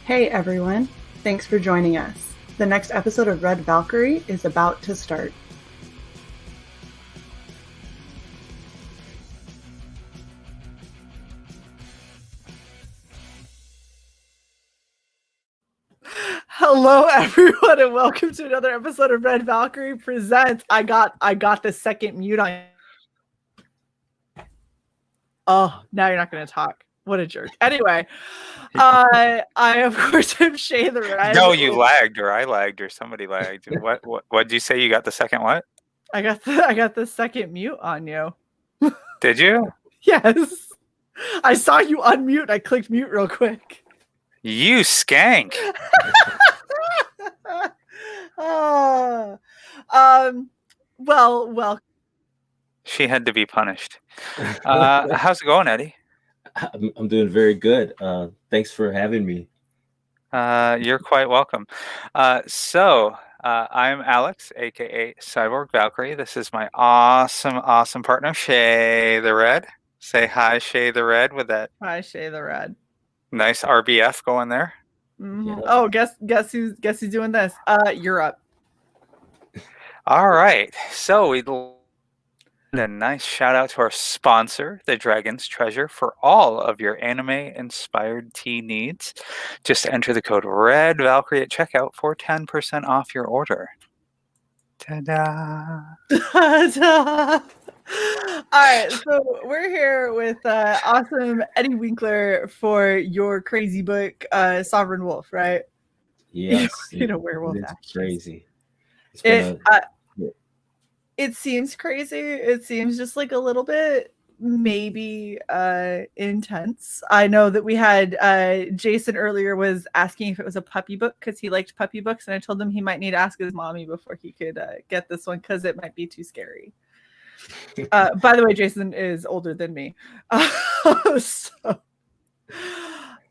Hey everyone, thanks for joining us. The next episode of Red Valkyrie is about to start. Hello everyone and welcome to another episode of Red Valkyrie Presents. I got the second mute on. Oh, now you're not going to talk. What a jerk. Anyway, I of course am Shae the Red. No, you lagged, or I lagged, or somebody lagged. What did you say? You got the second what? I got the second mute on you. Did you? Yes. I saw you unmute. I clicked mute real quick. You skank. Well. She had to be punished. How's it going, Eddie? I'm doing very good. Thanks for having me. You're quite welcome. So I'm Alex, aka Cyborg Valkyrie. This is my awesome partner, Shae the Red. Say hi, Shae the Red, with that. Hi, Shae the Red. Nice RBF going there. Mm-hmm. Yeah. Oh, guess who's doing this? You're up. All right. So we'd a nice shout out to our sponsor, the Dragon's Treasure, for all of your anime-inspired tea needs. Just enter the code Red Valkyrie at checkout for 10% off your order. Ta-da! Ta-da! All right, so we're here with awesome Eddie Winkler for your crazy book, Sovereign Wolf, right? Yes. Werewolf. It's crazy. It seems crazy. It seems just like a little bit maybe intense. I know that we had Jason earlier was asking if it was a puppy book because he liked puppy books, and I told him he might need to ask his mommy before he could get this one because it might be too scary. By the way, Jason is older than me. So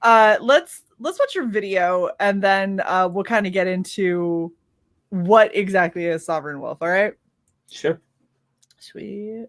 let's watch your video and then we'll kind of get into what exactly is Sovereign Wolf. All right. Sure. Sweet.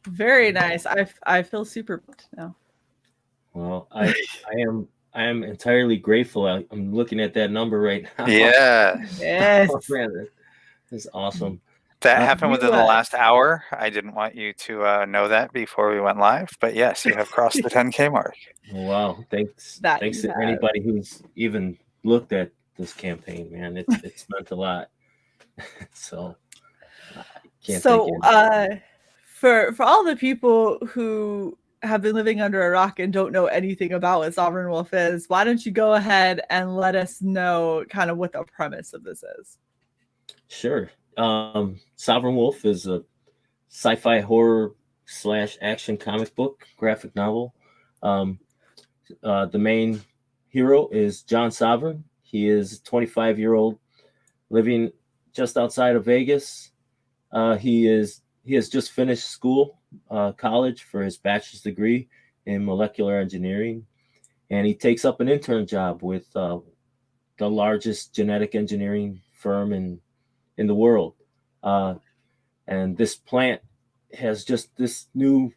Very nice. I feel super pumped now. Well, I am entirely grateful. I'm looking at that number right now. Yeah. Yes. Oh, man, that's awesome. That happened within the last hour. I didn't want you to know that before we went live, but yes, you have crossed the 10K mark. Wow. Thanks to anybody who's even looked at this campaign, man. It's meant a lot. So I can't thank for all the people who have been living under a rock and don't know anything about what Sovereign Wolf is, why don't you go ahead and let us know kind of what the premise of this is? Sure. Sovereign Wolf is a sci-fi horror / action comic book graphic novel. The main hero is John Sovereign. He is a 25-year-old living just outside of Vegas. He has just finished school, college, for his bachelor's degree in molecular engineering, and he takes up an intern job with the largest genetic engineering firm in the world. And this plant this new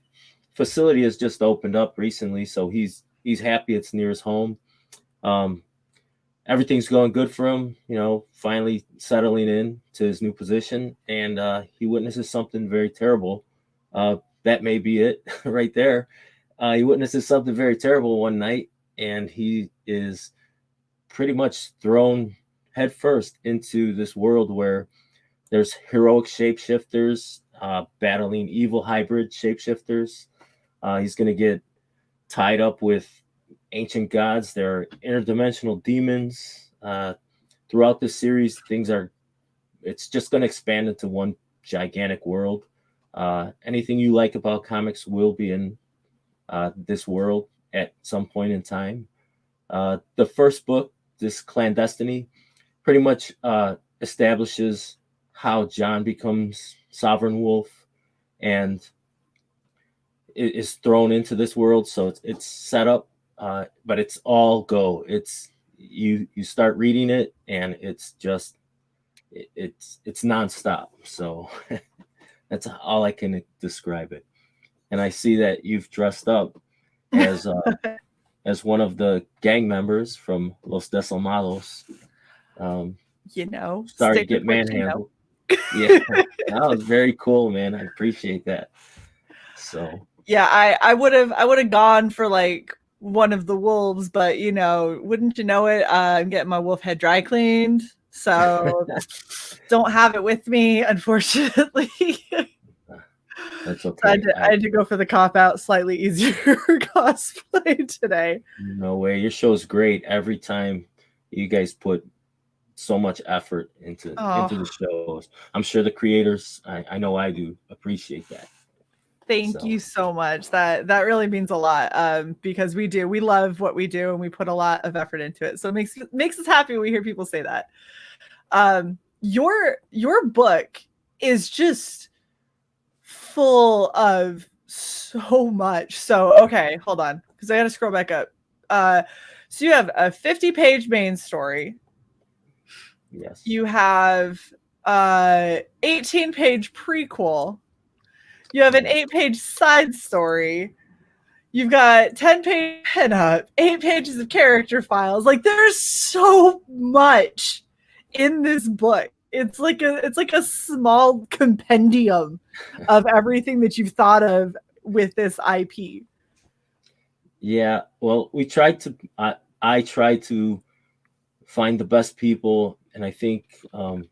facility has just opened up recently, so he's happy it's near his home. Everything's going good for him, finally settling in to his new position, and he witnesses something very terrible. That may be it right there. He witnesses something very terrible one night, and he is pretty much thrown headfirst into this world where there's heroic shapeshifters battling evil hybrid shapeshifters. He's going to get tied up with ancient gods. There are interdimensional demons. Throughout this series, it's just going to expand into one gigantic world. Anything you like about comics will be in this world at some point in time. The first book, this Clandestiny, pretty much establishes how John becomes Sovereign Wolf and is thrown into this world. So it's set up, but it's all go. It's you start reading it and it's just it's nonstop. So that's all I can describe it. And I see that you've dressed up as one of the gang members from Los Desalmados. Started to get manhandled. Yeah, that was very cool, man. I appreciate that. So yeah, I would have gone for like one of the wolves, but wouldn't you know it, I'm getting my wolf head dry cleaned, so don't have it with me, unfortunately. That's okay. So I had to go for the cop out, slightly easier cosplay today. No way. Your show's great. Every time you guys put so much effort into the shows. I'm sure the creators, I know I do, appreciate that. Thank you so much. That really means a lot, because we love what we do and we put a lot of effort into it. So it makes us happy when we hear people say that. Your book is just full of so much. So okay, hold on, because I got to scroll back up. So you have a 50-page main story. Yes. You have 18-page prequel. You have an 8-page side story. You've got 10-page pinup, 8 pages of character files. Like, there's so much in this book. It's like a small compendium of everything that you've thought of with this IP. Yeah, well, we tried to. I tried to find the best people, and I think I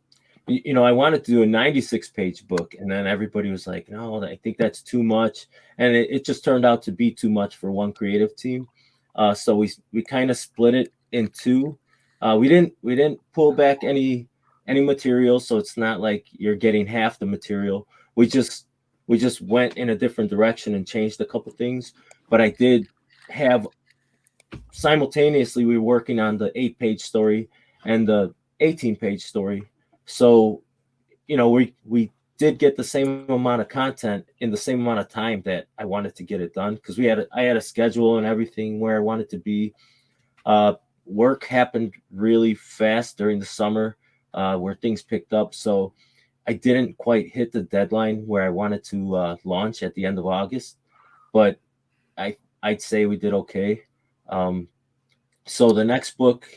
wanted to do a 96-page book, and then everybody was like, no, I think that's too much. And it just turned out to be too much for one creative team. So we kind of split it in two. We didn't pull back any material. So it's not like you're getting half the material. We just went in a different direction and changed a couple things. But I did have simultaneously, we were working on the 8-page story and the 18-page story. So, we did get the same amount of content in the same amount of time that I wanted to get it done, because I had a schedule and everything where I wanted to be. Work happened really fast during the summer, where things picked up. So I didn't quite hit the deadline where I wanted to launch at the end of August, but I'd say we did okay. So the next book,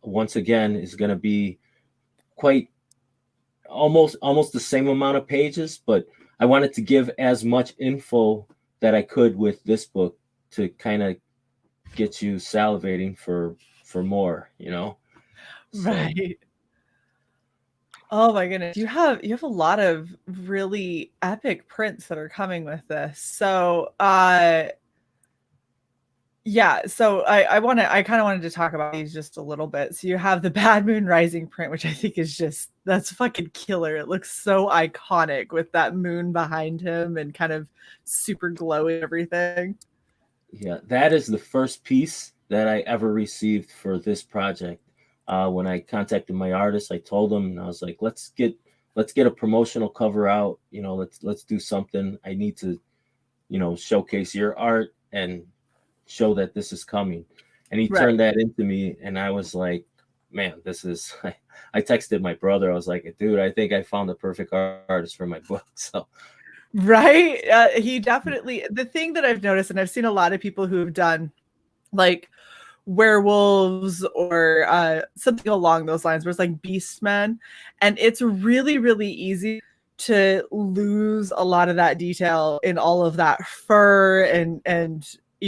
once again, is going to be quite almost the same amount of pages, but I wanted to give as much info that I could with this book to kind of get you salivating for more, So. Right. Oh my goodness. You have a lot of really epic prints that are coming with this. So yeah, so I kind of wanted to talk about these just a little bit. So you have the Bad Moon Rising print, which I think is that's fucking killer. It looks so iconic with that moon behind him and kind of super glowy everything. Yeah, that is the first piece that I ever received for this project. When I contacted my artist, I told him, and I was like, let's get a promotional cover out. Let's do something. I need to, showcase your art and show that this is coming. And he turned that into me, and I was like, man, this is. I texted my brother. I was like, dude, I think I found the perfect artist for my book. So. Right. He definitely, the thing that I've noticed, and I've seen a lot of people who have done like werewolves or something along those lines, where it's like beastmen, and it's really, really easy to lose a lot of that detail in all of that fur and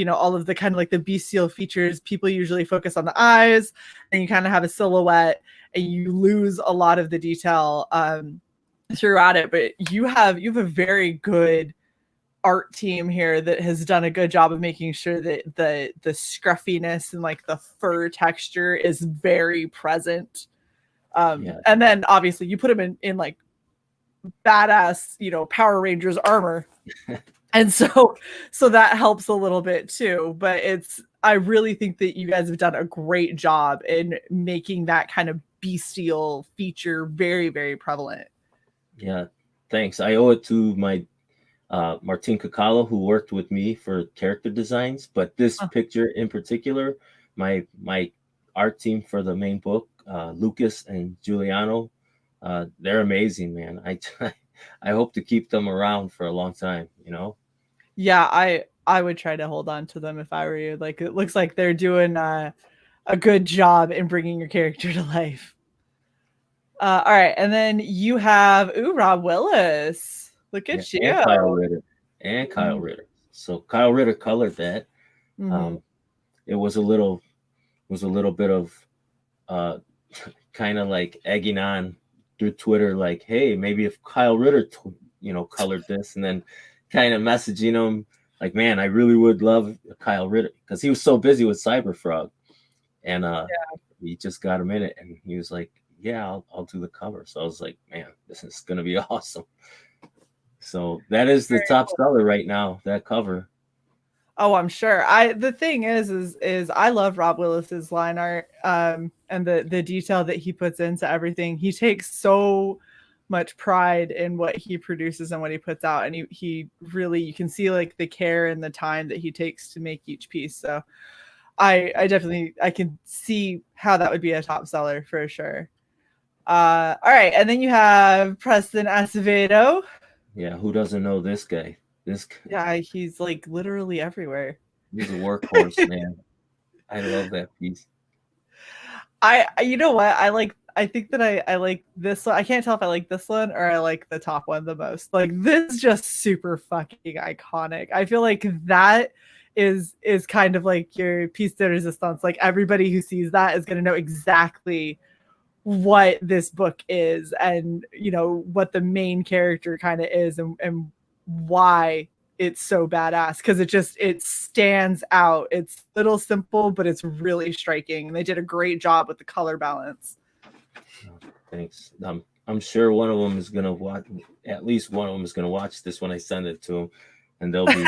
all of the kind of like the bestial features. People usually focus on the eyes, and you kind of have a silhouette, and you lose a lot of the detail throughout it. But you have a very good art team here that has done a good job of making sure that the scruffiness and like the fur texture is very present. And then obviously you put him in like badass, Power Rangers armor. And so that helps a little bit too. But I really think that you guys have done a great job in making that kind of bestial feature very, very prevalent. Yeah, thanks. I owe it to my Martin Cacalo, who worked with me for character designs. But this picture in particular, my art team for the main book, Lucas and Giuliano, they're amazing, man. I hope to keep them around for a long time, Yeah, I would try to hold on to them if I were you. Like, it looks like they're doing a good job in bringing your character to life. All right, and then you have Rob Willis. Look at you. And Kyle Ritter. So Kyle Ritter colored that. Mm-hmm. It was a little bit of kind of like egging on through Twitter, like, hey, maybe if Kyle Ritter colored this, and then kind of messaging him like, man, I really would love Kyle Ritter, because he was so busy with Cyberfrog, and we just got him in it, and he was like, yeah, I'll do the cover. So I was like, man, this is gonna be awesome. So that is the top seller right now, that cover. Oh, I'm sure. The thing is I love Rob Willis's line art, and the detail that he puts into everything. He takes so much pride in what he produces and what he puts out, and he really, you can see like the care and the time that he takes to make each piece. So I definitely, I can see how that would be a top seller for sure. All right, and then you have Preston Acevedo. Yeah, who doesn't know this guy? Yeah, he's like literally everywhere. He's a workhorse, man. I love that piece. You know what? I think that I like this one. I can't tell if I like this one or I like the top one the most. Like, this is just super fucking iconic. I feel like that is kind of like your piece de resistance. Like, everybody who sees that is going to know exactly what this book is, and what the main character kind of is, and why it's so badass, because it stands out. It's a little simple, but it's really striking, and they did a great job with the color balance. Thanks. I'm sure one of them is gonna watch. At least one of them is gonna watch this when I send it to them, and they'll be,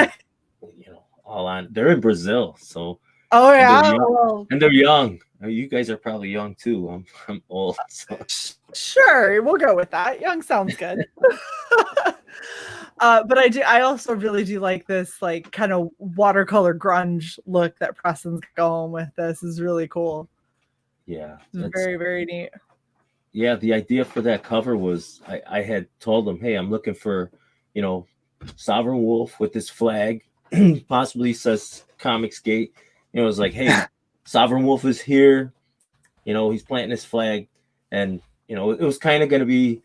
all on. They're in Brazil, so. Oh yeah, and they're young. You guys are probably young too. I'm old. So. Sure, we'll go with that. Young sounds good. But I also really do like this like kind of watercolor grunge look that Preston's going with. This is really cool. Yeah, it's very, very neat. Yeah, the idea for that cover was I had told them, hey, I'm looking for, Sovereign Wolf with this flag, possibly says Comics Gate. It was like, hey, Sovereign Wolf is here. He's planting his flag, and it was kind of going to be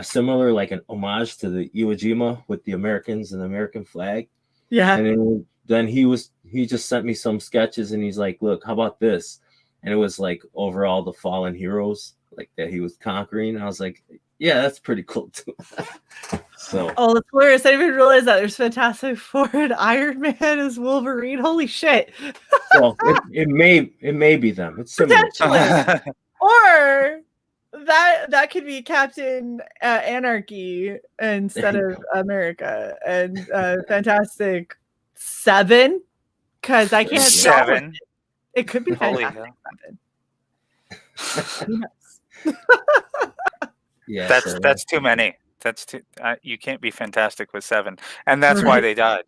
similar, like an homage to the Iwo Jima with the Americans and the American flag. Yeah. And then he just sent me some sketches, and he's like, look, how about this? And it was like overall the fallen heroes like that he was conquering. I was like, yeah, that's pretty cool too. So. Oh, that's hilarious! I didn't even realize that there's Fantastic Four and Iron Man as Wolverine. Holy shit! Well, it may be them. It's potentially, or that could be Captain Anarchy instead of America, and Fantastic 7, because I can't 7. It could be Fantastic 7. Yeah, that's too many. That's too. You can't be fantastic with 7, and that's why they died.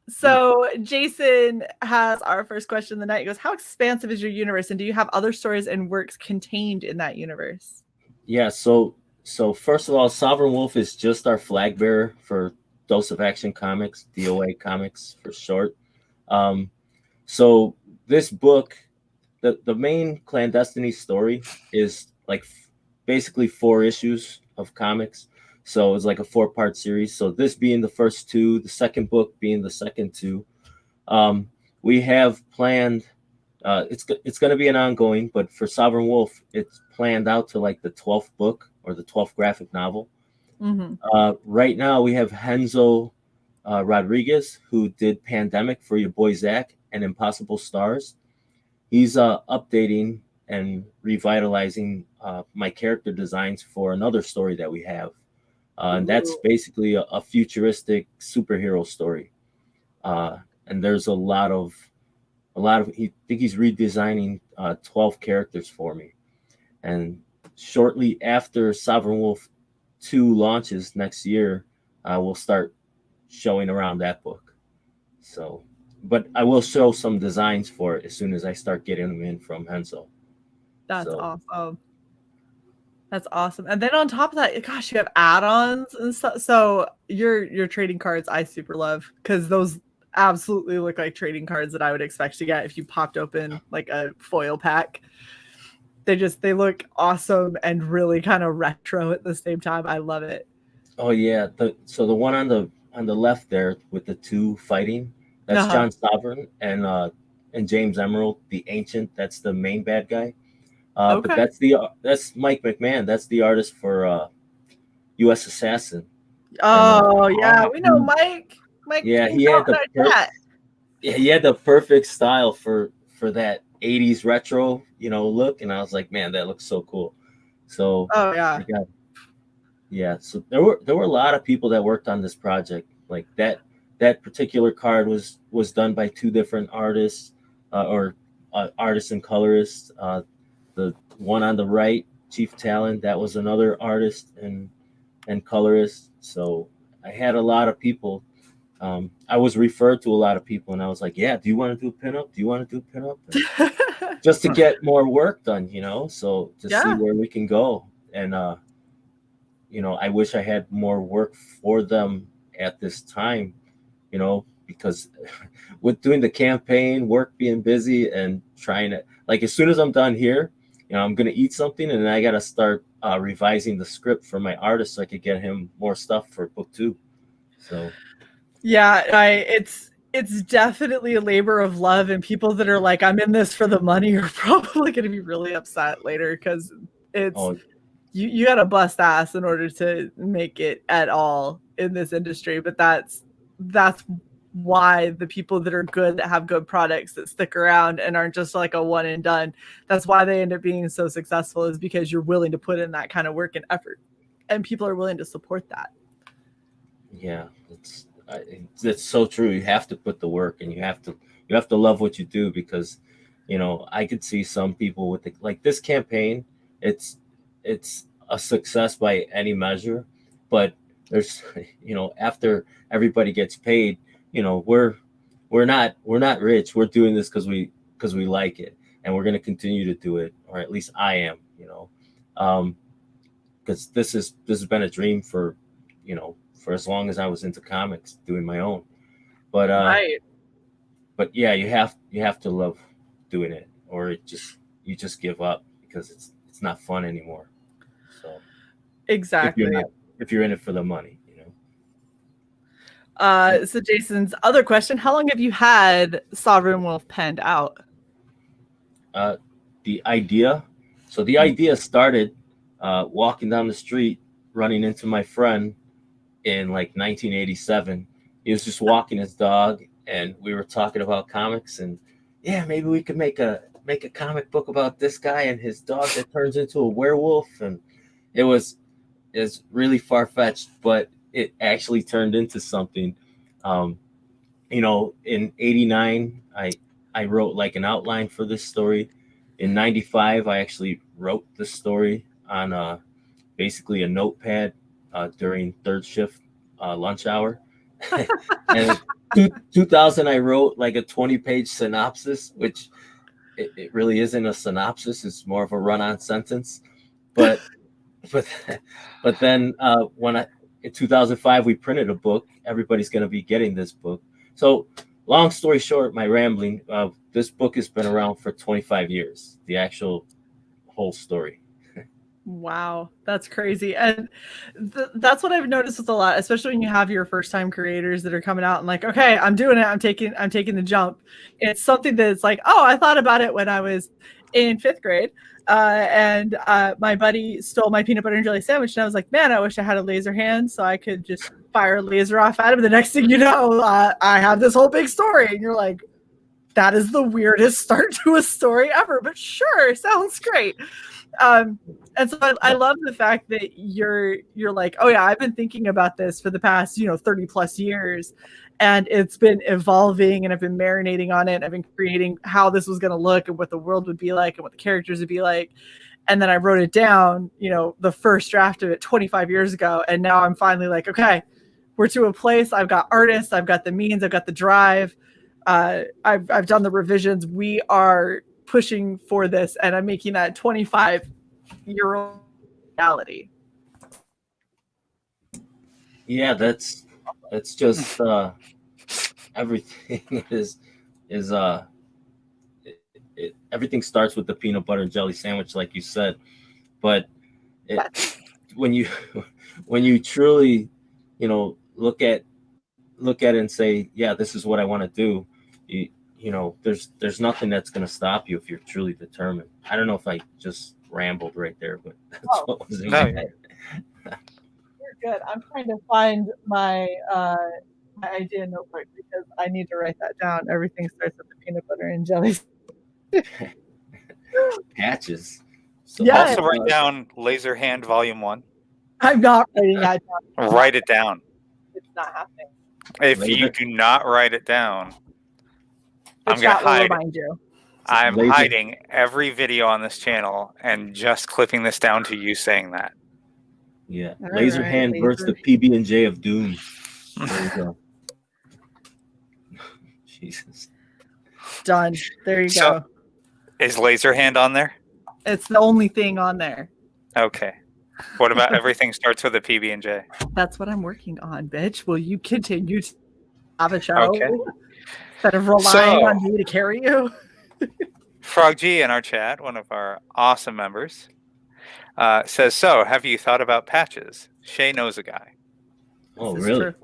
So Jason has our first question of the night. He goes, how expansive is your universe, and do you have other stories and works contained in that universe? Yeah, so first of all, Sovereign Wolf is just our flag bearer for Dose of Action Comics, DOA Comics for short. So this book, the main Clandestiny story is like basically 4 issues of comics. So it's like a 4-part series. So this being the first 2, the second book being the second 2. We have planned, it's going to be an ongoing, but for Sovereign Wolf, it's planned out to like the 12th book or the 12th graphic novel. Mm-hmm. Right now we have Henzo Rodriguez, who did Pandemic for your boy Zach and Impossible Stars. He's updating and revitalizing my character designs for another story that we have. And that's basically a futuristic superhero story. And there's a lot of I think he's redesigning 12 characters for me. And shortly after Sovereign Wolf 2 launches next year, we'll start showing around that book. So, but I will show some designs for it as soon as I start getting them in from Hensel. That's awesome. That's awesome. And then on top of that, gosh, you have add-ons and stuff. So your trading cards I super love, because those absolutely look like trading cards that I would expect to get if you popped open like a foil pack. They look awesome and really kind of retro at the same time. I love it. Oh yeah, so the one on the left there with the two fighting, that's John Sovereign and James Emerald, the Ancient. That's the main bad guy. Okay. But that's Mike McMahon. That's the artist for U.S. Assassin. Oh yeah, we know Mike. Mike. Yeah, he had the perfect style for that 80s retro, look, and I was like, man, that looks so cool. So so there were a lot of people that worked on this project. Like that particular card was done by two different artists, artists and colorists. The one on the right, Chief Talon, that was another artist and colorist. So I had a lot of people. I was referred to a lot of people, and I was like, yeah, do you want to do pinup? Do you want to do pinup? Just to get more work done, so to see where we can go. And, I wish I had more work for them at this time, because with doing the campaign, work being busy and trying to, like, as soon as I'm done here, I'm going to eat something, and then I got to start revising the script for my artist so I could get him more stuff for book 2. So. Yeah, it's definitely a labor of love, and people that are like, I'm in this for the money are probably going to be really upset later, because you got to bust ass in order to make it at all in this industry. But that's why the people that are good, that have good products, that stick around and aren't just like a one and done, that's why they end up being so successful, is because you're willing to put in that kind of work and effort, and people are willing to support that. Yeah, it's so true. You have to put the work, and you have to love what you do, because I could see some people with like this campaign, it's a success by any measure, but there's after everybody gets paid, we're not rich. We're doing this because we like it, and we're going to continue to do it, or at least I am, because this has been a dream for for as long as I was into comics, doing my own. But but yeah, you have to love doing it, or you just give up, because it's not fun anymore. So exactly, if you're in it for the money, So Jason's other question: how long have you had Sovereign Wolf penned out? The idea started walking down the street, running into my friend in like 1987. He was just walking his dog, and we were talking about comics, and maybe we could make a comic book about this guy and his dog that turns into a werewolf. And it's really far-fetched, but it actually turned into something. In 89, I wrote like an outline for this story. In 95, I actually wrote the story on basically a notepad during third shift lunch hour. And in 2000, I wrote like a 20-page synopsis, which it really isn't a synopsis. It's more of a run-on sentence. But then in 2005, we printed a book. Everybody's going to be getting this book. So long story short, my rambling, this book has been around for 25 years, the actual whole story. Wow, that's crazy. And that's what I've noticed with a lot, especially when you have your first time creators that are coming out and like, okay, I'm doing it. I'm taking the jump. It's something that's like, oh, I thought about it when I was in 5th grade. And my buddy stole my peanut butter and jelly sandwich, and I was like, man, I wish I had a laser hand so I could just fire a laser off at him. The next thing you know, I have this whole big story, and you're like, that is the weirdest start to a story ever, but sure, sounds great. And so I love the fact that you're like, oh yeah, I've been thinking about this for the past 30 plus years, and it's been evolving, and I've been marinating on it, and I've been creating how this was going to look and what the world would be like and what the characters would be like. And then I wrote it down, the first draft of it 25 years ago, and now I'm finally like, okay, we're to a place. I've got artists, I've got the means, I've got the drive. I've done the revisions. We are pushing for this, and I'm making that 25-year-old reality. Yeah, that's just everything everything starts with the peanut butter and jelly sandwich, like you said. But when you truly, look at it and say, yeah, this is what I want to do. There's nothing that's going to stop you if you're truly determined. I don't know if I just rambled right there, but that's what was in my head. You're good. I'm trying to find my idea notebook because I need to write that down. Everything starts with the peanut butter and jelly. Patches. So yes. Also write down Laser Hand Volume 1. I'm not writing that down. Write it down. It's not happening. If you do not write it down, I'm going to hide. I'm hiding every video on this channel and just clipping this down to you saying that. Yeah. Laser Hand versus the PB&J of Doom. There you go. Jesus. Done. There you go. Is Laser Hand on there? It's the only thing on there. Okay. What about everything starts with a PB&J? That's what I'm working on, bitch. Will you continue to have a show instead of relying on me to carry you? Frog G in our chat, one of our awesome members, says, so have you thought about patches? Shae knows a guy. Oh, really?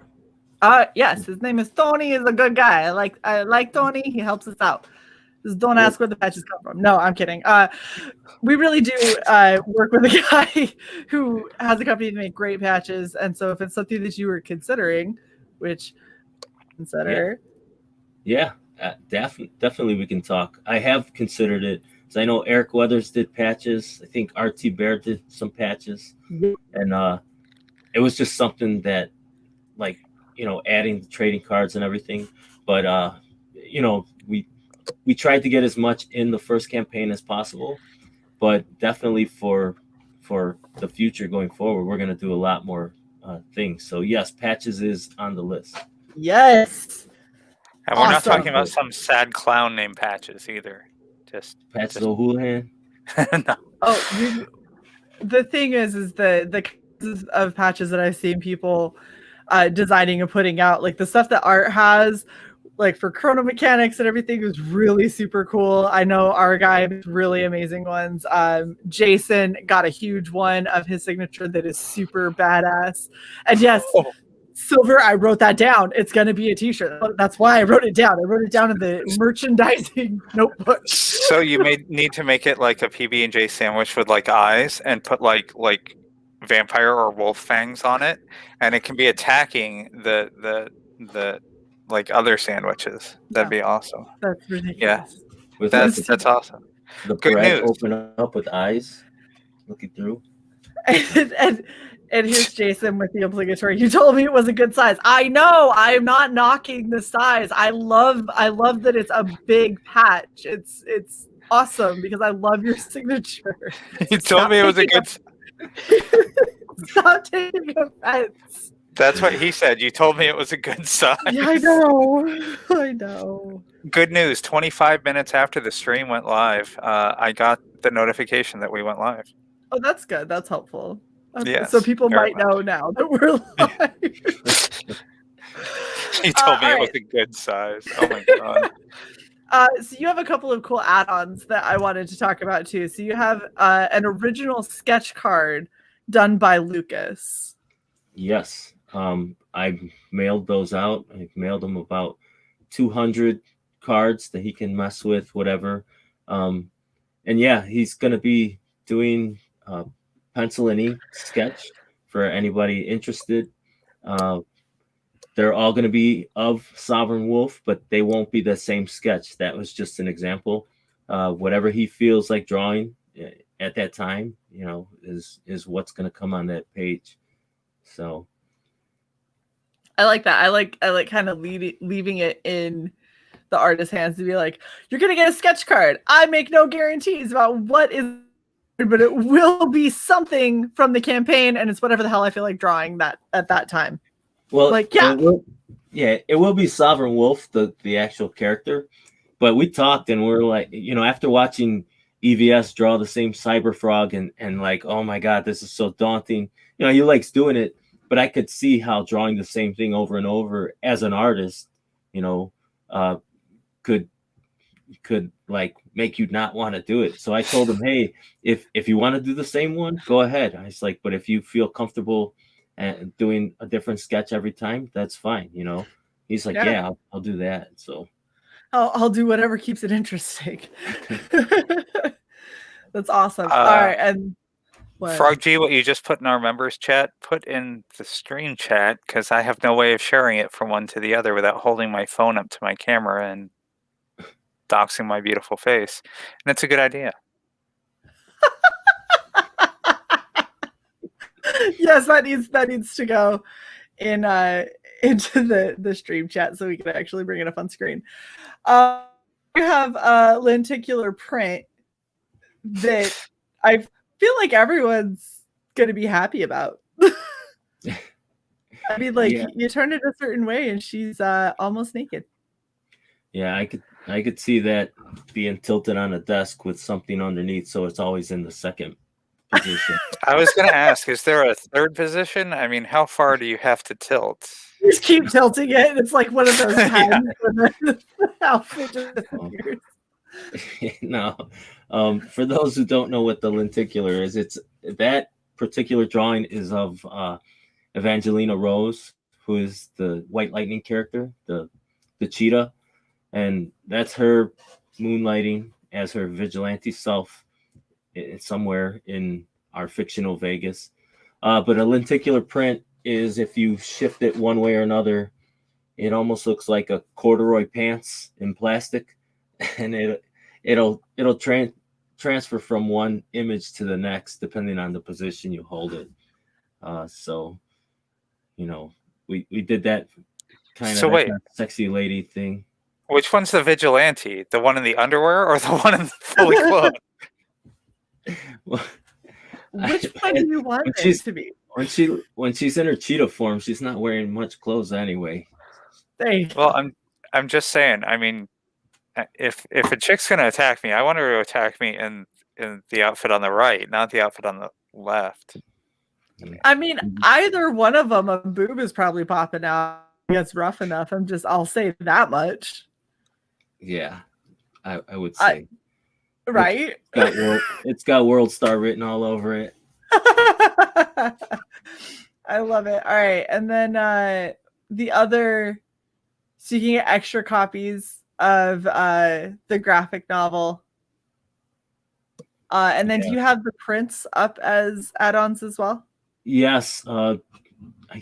Yes, his name is Tony. He's a good guy. I like Tony. He helps us out. Just don't ask where the patches come from. No, I'm kidding. We really do work with a guy who has a company to make great patches. And so if it's something that you were considering, which consider. Yeah, definitely we can talk. I have considered it. So I know Eric Weathers did patches. I think RT Bear did some patches. And it was just something that, adding the trading cards and everything. But, we tried to get as much in the first campaign as possible, but definitely for the future going forward, we're going to do a lot more things. So yes, patches is on the list. Yes. And we're not talking about some sad clown named Patches either. Just Patches O'Houlihan. No. Oh, the thing is the kinds of patches that I've seen people designing and putting out, like the stuff that Art has, like for chrono mechanics and everything, was really super cool. I know our guy has really amazing ones. Jason got a huge one of his signature that is super badass. And yes, Silver, I wrote that down. It's going to be a t-shirt. That's why I wrote it down. I wrote it down in the merchandising notebook. So you may need to make it like a PB&J sandwich with eyes and put like vampire or wolf fangs on it, and it can be attacking the other sandwiches. That'd be awesome. That's ridiculous. Yeah, that's awesome. The bread open up with eyes, looking through. And here's Jason with the obligatory. You told me it was a good size. I know. I am not knocking the size. I love that it's a big patch. It's awesome because I love your signature. You told me it was a good. Stop taking offense. That's what he said. You told me it was a good size. Yeah, I know. Good news. 25 minutes after the stream went live, I got the notification that we went live. Oh, that's good. That's helpful. Yes, so people might know now that we're live. He told me it was a good size. Oh my god. So you have a couple of cool add-ons that I wanted to talk about too. So you have an original sketch card done by Lucas. Yes. I mailed those out. I mailed him about 200 cards that he can mess with, whatever. yeah, he's going to be doing pencil and ink sketch for anybody interested. They're all going to be of Sovereign Wolf, but they won't be the same sketch. That was just an example. Whatever he feels like drawing at that time, is what's going to come on that page. So I like that. I like kind of leaving it in the artist's hands to be like, you're gonna get a sketch card. I make no guarantees about what is, but it will be something from the campaign, and it's whatever the hell I feel like drawing that at that time. Well, like yeah, it will be Sovereign Wolf, the actual character. But we talked and we're like, after watching EVS draw the same Cyber Frog and like, oh my God, this is so daunting. He likes doing it, but I could see how drawing the same thing over and over as an artist, could like make you not want to do it. So I told him, hey, if you want to do the same one, go ahead. I was like, but if you feel comfortable and doing a different sketch every time, that's fine. He's like, yeah, I'll do that. So I'll do whatever keeps it interesting. That's awesome. All right, and Frog G, what you just put in our members chat, put in the stream chat, because I have no way of sharing it from one to the other without holding my phone up to my camera and doxing my beautiful face. And that's a good idea. Yes, that needs to go in into the stream chat so we can actually bring it up on screen. You have a lenticular print that I feel like everyone's gonna be happy about. I mean, like you turn it a certain way and she's almost naked. Yeah, I could see that being tilted on a desk with something underneath, so it's always in the second position. I was going to ask, is there a third position? I mean, how far do you have to tilt? You just keep tilting it. It's like one of those pens when the outfit just disappears. No. For those who don't know what the lenticular is, it's that particular drawing is of Evangelina Rose, who is the White Lightning character, the cheetah. And that's her moonlighting as her vigilante self somewhere in our fictional Vegas. But a lenticular print is, if you shift it one way or another, it almost looks like a corduroy pants in plastic, and it'll transfer from one image to the next depending on the position you hold it. So we did that kind of sexy lady thing. Which one's the vigilante? The one in the underwear or the one in fully clothed? Which one do you want it to be? When she's in her cheetah form, she's not wearing much clothes anyway. Well, I'm just saying. I mean, if a chick's gonna attack me, I want her to attack me in the outfit on the right, not the outfit on the left. I mean, either one of them, a boob is probably popping out. It's rough enough. I'll say that much. Yeah, I would say. Right? It's got World Star written all over it. I love it. All right. And then the other, so you can get extra copies of the graphic novel. And then do you have the prints up as add-ons as well? Yes. I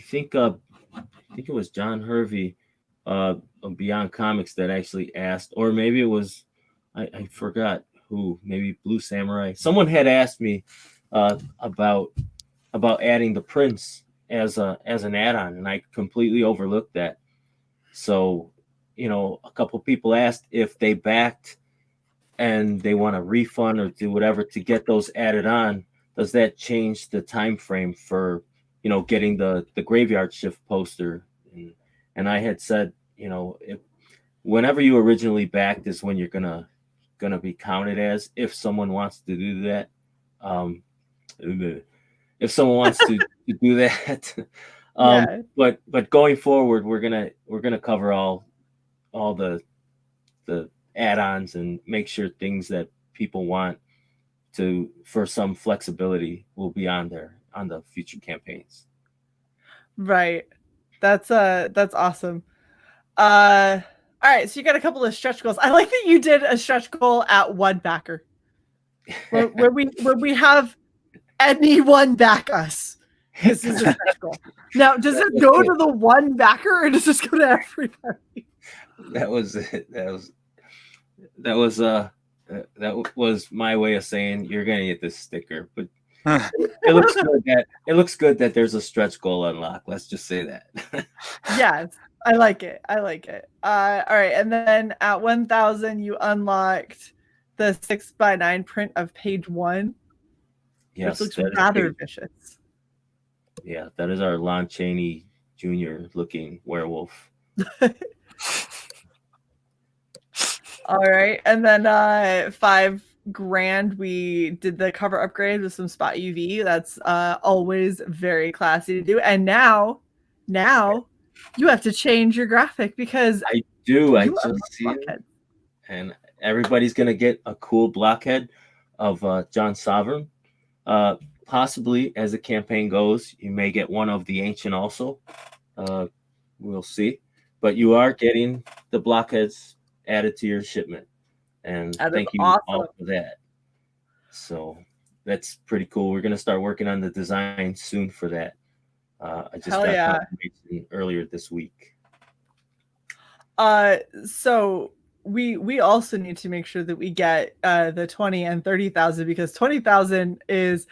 think it was John Hervey of Beyond Comics that actually asked, or maybe it was, I forgot who, maybe Blue Samurai. Someone had asked me about adding the prints as an add-on, and I completely overlooked that. So, a couple people asked if they backed and they want a refund or do whatever to get those added on. Does that change the time frame for getting the Graveyard Shift poster? And I had said, whenever you originally backed is when you're gonna be counted as, if someone wants to do that. If someone wants to do that. But going forward, we're gonna cover all the add-ons and make sure things that people want for some flexibility will be on there on the future campaigns. Right. That's awesome. All right, so you got a couple of stretch goals. I like that you did a stretch goal at one backer. where we have anyone back us. This is a stretch goal. Now, does it go to the one backer, or does it go to everybody? That was it. That was my way of saying you're gonna get this sticker, but it looks good that there's a stretch goal unlock. Let's just say that. Yes, I like it. All right, and then at 1,000, you unlocked the 6x9 print of page 1, Yes, which looks rather vicious. Yeah, that is our Lon Chaney Jr. looking werewolf. All right, and then $5,000, we did the cover upgrade with some spot UV. That's always very classy to do. And now you have to change your graphic because I do. I just see it. And everybody's gonna get a cool blockhead of John Sovereign. Possibly as the campaign goes, you may get one of the ancient also. We'll see. But you are getting the blockheads added to your shipment. And thank you all for that. So that's pretty cool. We're gonna start working on the design soon for that. I just got confirmation earlier this week. So we also need to make sure that we get the 20 and 30,000 because 20,000 is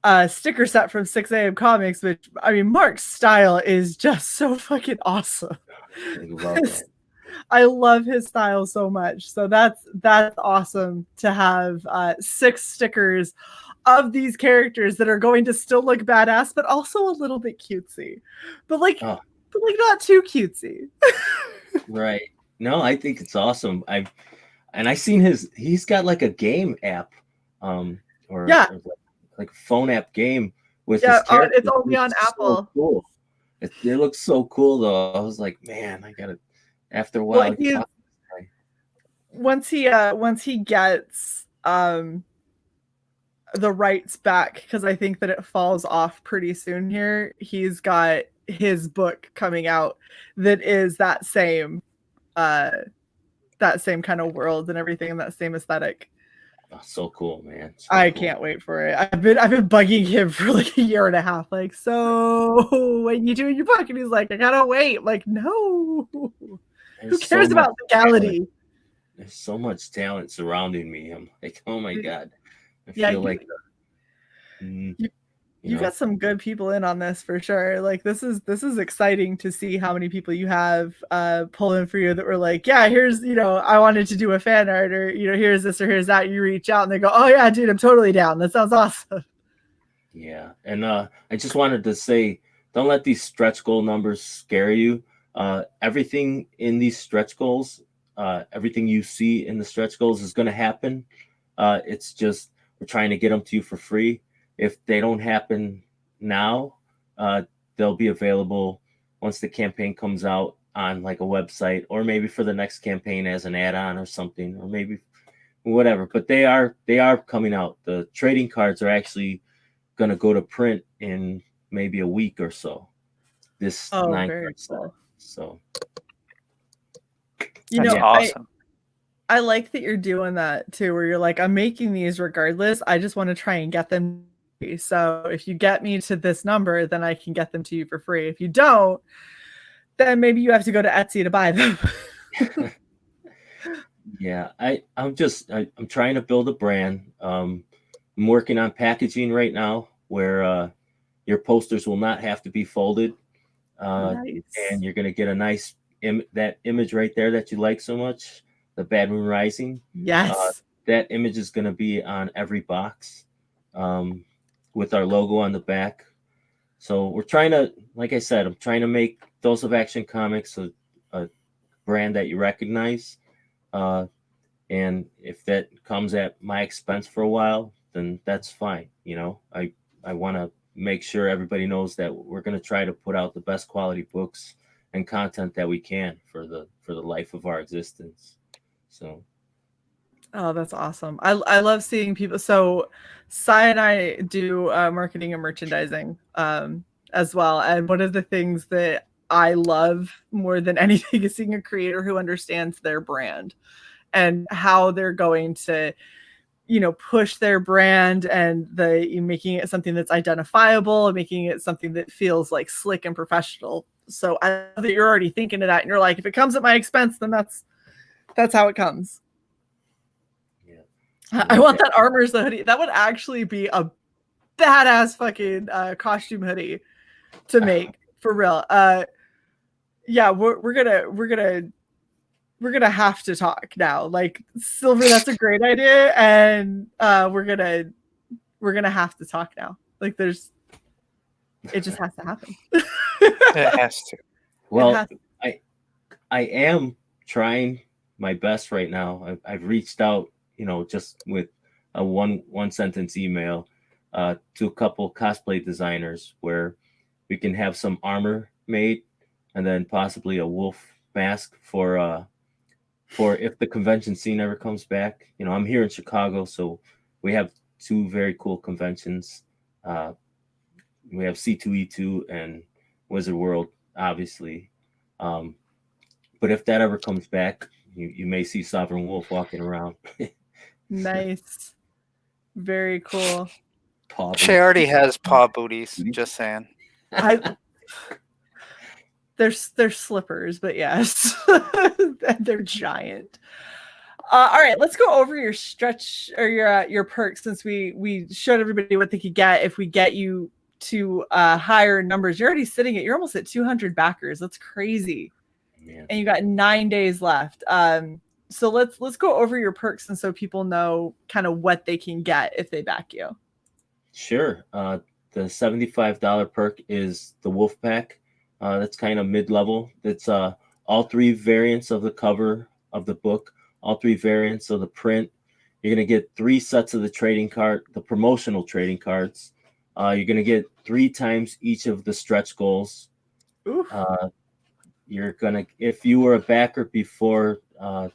a sticker set from 6 a.m. Comics, which I mean Mark's style is just so fucking awesome. I love that. I love his style so much. So that's awesome to have 6 stickers of these characters that are going to still look badass, but also a little bit cutesy. But like not too cutesy. Right. No, I think it's awesome. I seen he's got like a game app, or like a phone app game with his characters. It's only on Apple. So cool. It looks so cool though. I was like, man, I gotta. After a while, once he gets the rights back, because I think that it falls off pretty soon here. He's got his book coming out that is that same kind of world and everything and that same aesthetic. Oh, so cool, man. So I cool. can't wait for it. I've been bugging him for like a year and a half. Like, so when you doing your book? And he's like, I gotta wait. I'm like, no. Who cares about legality? There's so much talent surrounding me. I'm like, oh my god. I feel like you got some good people in on this for sure. Like this is exciting to see how many people you have pulling for you that were like, yeah, here's, I wanted to do a fan art, or here's this or here's that. You reach out and they go, oh yeah, dude, I'm totally down. That sounds awesome. Yeah. And I just wanted to say, don't let these stretch goal numbers scare you. Everything in these stretch goals, everything you see in the stretch goals is going to happen. It's just we're trying to get them to you for free. If they don't happen now, they'll be available once the campaign comes out on like a website, or maybe for the next campaign as an add-on or something, or maybe whatever. But they are coming out. The trading cards are actually going to go to print in maybe a week or so. This 9 card set. So that's awesome. I like that you're doing that too, where you're like, I'm making these regardless. I just want to try and get them. So if you get me to this number, then I can get them to you for free. If you don't, then maybe you have to go to Etsy to buy them. Yeah, I'm trying to build a brand. I'm working on packaging right now where your posters will not have to be folded. Nice. And you're going to get a nice that image right there that you like so much, the Bad Moon Rising. Yes. That image is going to be on every box with our logo on the back. So we're trying to, like I said, I'm trying to make Dose of Action Comics a brand that you recognize. And if that comes at my expense for a while, then that's fine. I want to make sure everybody knows that we're going to try to put out the best quality books and content that we can for the life of our existence. So. Oh, that's awesome. I love seeing people. So Sai and I do marketing and merchandising as well. And one of the things that I love more than anything is seeing a creator who understands their brand and how they're going to, push their brand and making it something that's identifiable and making it something that feels like slick and professional. So I know that you're already thinking of that, and you're like, if it comes at my expense, then that's how it comes. Yeah. I want that armor as the hoodie. That would actually be a badass fucking costume hoodie to make for real. Yeah, we're gonna have to talk now. Like, Silver, that's a great idea, and we're gonna have to talk now. Like, it just has to happen. It has to. Well, I am trying my best right now. I've reached out, just with a one sentence email to a couple cosplay designers where we can have some armor made, and then possibly a wolf mask for if the convention scene ever comes back. I'm here in Chicago, so we have two very cool conventions. We have C2E2 and Wizard World, obviously. But if that ever comes back, you may see Sovereign Wolf walking around. Nice. Very cool. Shae already has paw booties, just saying. They're slippers, but yes. They're giant. All right, let's go over your stretch or your perks, since we showed everybody what they could get if we get you to higher numbers. You're almost at 200 backers. That's crazy. Yeah. And you got 9 days left. So let's go over your perks, and so people know kind of what they can get if they back you. Sure. The $75 perk is the Wolf Pack. That's kind of mid-level. It's all three variants of the cover of the book, all three variants of the print. You're going to get 3 sets of the promotional trading cards. You're going to get 3 times each of the stretch goals. You're going to, if you were a backer before, I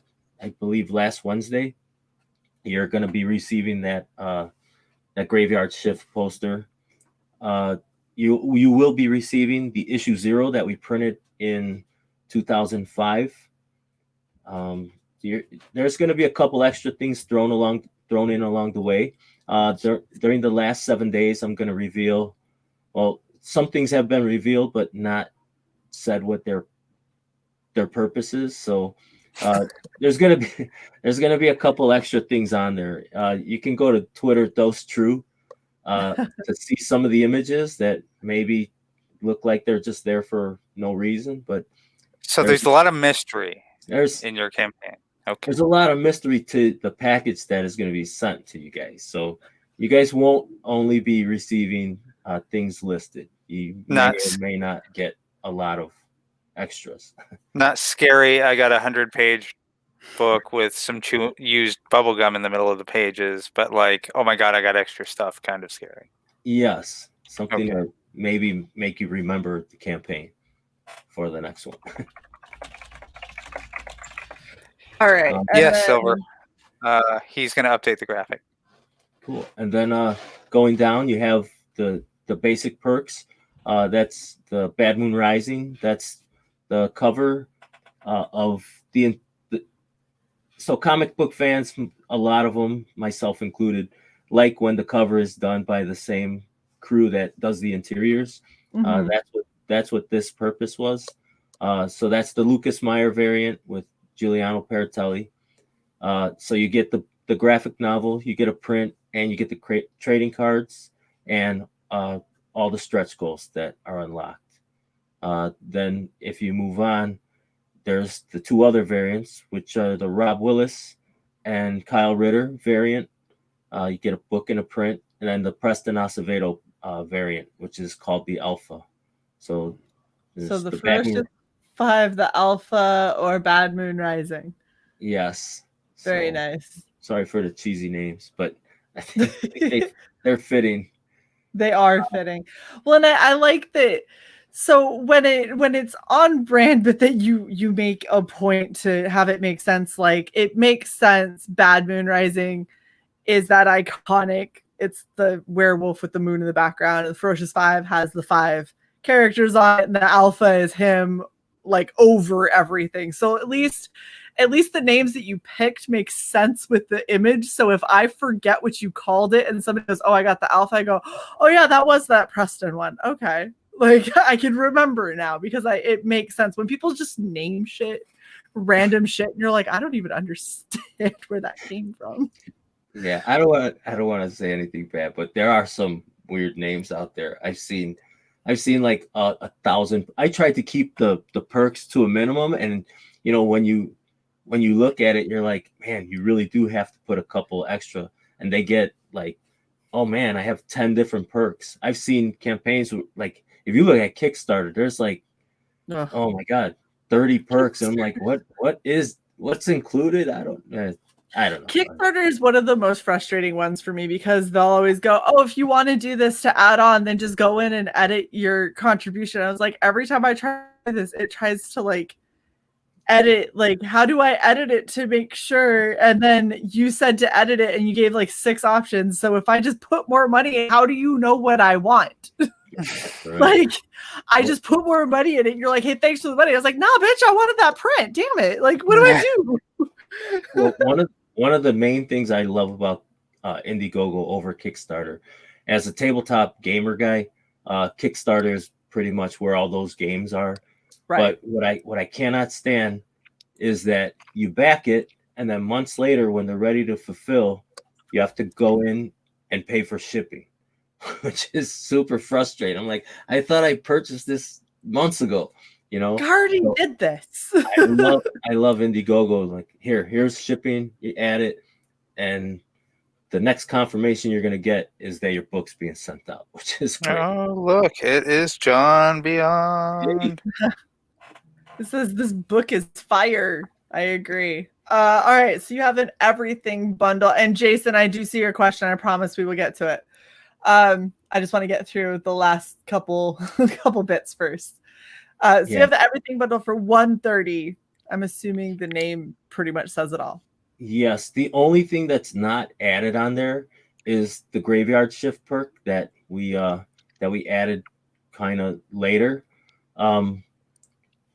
believe last Wednesday, you're going to be receiving that Graveyard Shift poster. You will be receiving the issue 0 that we printed in 2005. There's going to be a couple extra things thrown in along the way. During the last 7 days, I'm going to reveal. Well, some things have been revealed, but not said what their purpose is. So there's going to be a couple extra things on there. You can go to Twitter, Those True, to see some of the images that maybe look like they're just there for no reason. But so there's a lot of mystery in your campaign. Okay. There's a lot of mystery to the package that is going to be sent to you guys. So you guys won't only be receiving things listed. You may or may not get a lot of extras. Not scary. I got 100-page book with some used bubble gum in the middle of the pages, but like, oh my god, I got extra stuff. Kind of scary. Yes, something to maybe make you remember the campaign for the next one. All right. Silver. He's going to update the graphic. Cool. And then going down, you have the basic perks. That's the Bad Moon Rising. That's the cover of so comic book fans, a lot of them, myself included, like when the cover is done by the same crew that does the interiors. Mm-hmm. That's what this purpose was. So that's the Lucas Meyer variant with Giuliano Paratelli. So you get the graphic novel, you get a print, and you get the trading cards and all the stretch goals that are unlocked. Then if you move on, there's the 2 other variants, which are the Rob Willis and Kyle Ritter variant. You get a book and a print, and then the Preston Acevedo variant, which is called the Alpha. So the first of 5, the Alpha or Bad Moon Rising. Yes. Very nice. Sorry for the cheesy names, but I think they're fitting. They are fitting. Well, and I like that. So when it's on brand, but that you make a point to have it make sense. Like, it makes sense. Bad Moon Rising is that iconic. It's the werewolf with the moon in the background. And the Ferocious 5 has the 5 characters on it, and the Alpha is him, like, over everything. So at least at least the names that you picked make sense with the image. So if I forget what you called it and somebody goes, oh, I got the alpha, I go, oh yeah, that was that Preston one. Okay. Like I can remember now because it makes sense when people just name shit, random shit, and you're like, I don't even understand where that came from. Yeah, I don't want to say anything bad, but there are some weird names out there. I've seen like 1,000. I tried to keep the perks to a minimum, and when you look at it, you're like, man, you really do have to put a couple extra, and they get like, oh man, I have 10 different perks. I've seen campaigns like, if you look at Kickstarter, there's like, oh my god, 30 perks, and I'm like, what's included? I don't know. Kickstarter is one of the most frustrating ones for me because they'll always go, oh, if you want to do this to add on, then just go in and edit your contribution. I was like, every time I try this, it tries to like edit, like, how do I edit it to make sure? And then you said to edit it and you gave like 6 options. So if I just put more money, how do you know what I want? Right. Like, I just put more money in it. And you're like, hey, thanks for the money. I was like, nah, bitch, I wanted that print. Damn it. Like, what do I do? Well, one of the main things I love about Indiegogo over Kickstarter, as a tabletop gamer guy, Kickstarter is pretty much where all those games are. Right. But what I cannot stand is that you back it, and then months later, when they're ready to fulfill, you have to go in and pay for shipping, which is super frustrating. I'm like, I thought I purchased this months ago. Gardy did this. I love Indiegogo. Like, here's shipping. You add it, and the next confirmation you're gonna get is that your book's being sent out, which is great. Oh, look, it is John Beyond. It says this book is fire. I agree. All right, so you have an everything bundle, and Jason, I do see your question. I promise we will get to it. I just want to get through the last couple bits first. So you have the everything bundle for $130. I'm assuming the name pretty much says it all. Yes, the only thing that's not added on there is the graveyard shift perk that we added kind of later.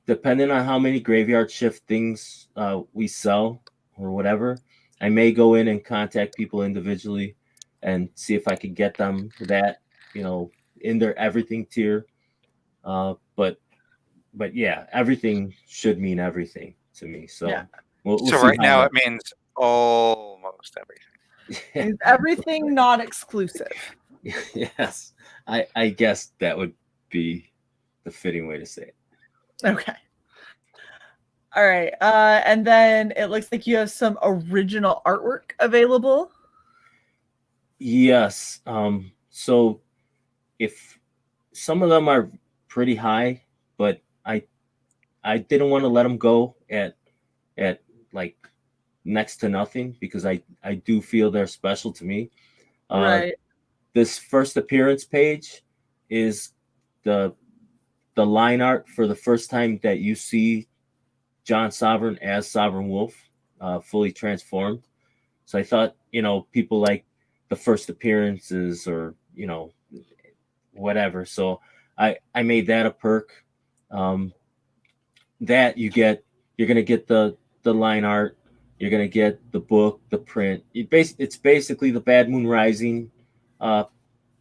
Depending on how many graveyard shift things we sell or whatever, I may go in and contact people individually and see if I can get them that, in their everything tier. But yeah, everything should mean everything to me. So, yeah. we'll so right now it means almost everything. It's everything not exclusive. Yes, I guess that would be the fitting way to say it. Okay. All right. And then it looks like you have some original artwork available. Yes. So if some of them are pretty high, but I didn't want to let them go at like next to nothing because I do feel they're special to me. Right. This first appearance page is the line art for the first time that you see John Sovereign as Sovereign Wolf, fully transformed. So I thought, people like the first appearances or, whatever. So I made that a perk. That you're going to get the line art. You're going to get the book, the print. It's basically the Bad Moon Rising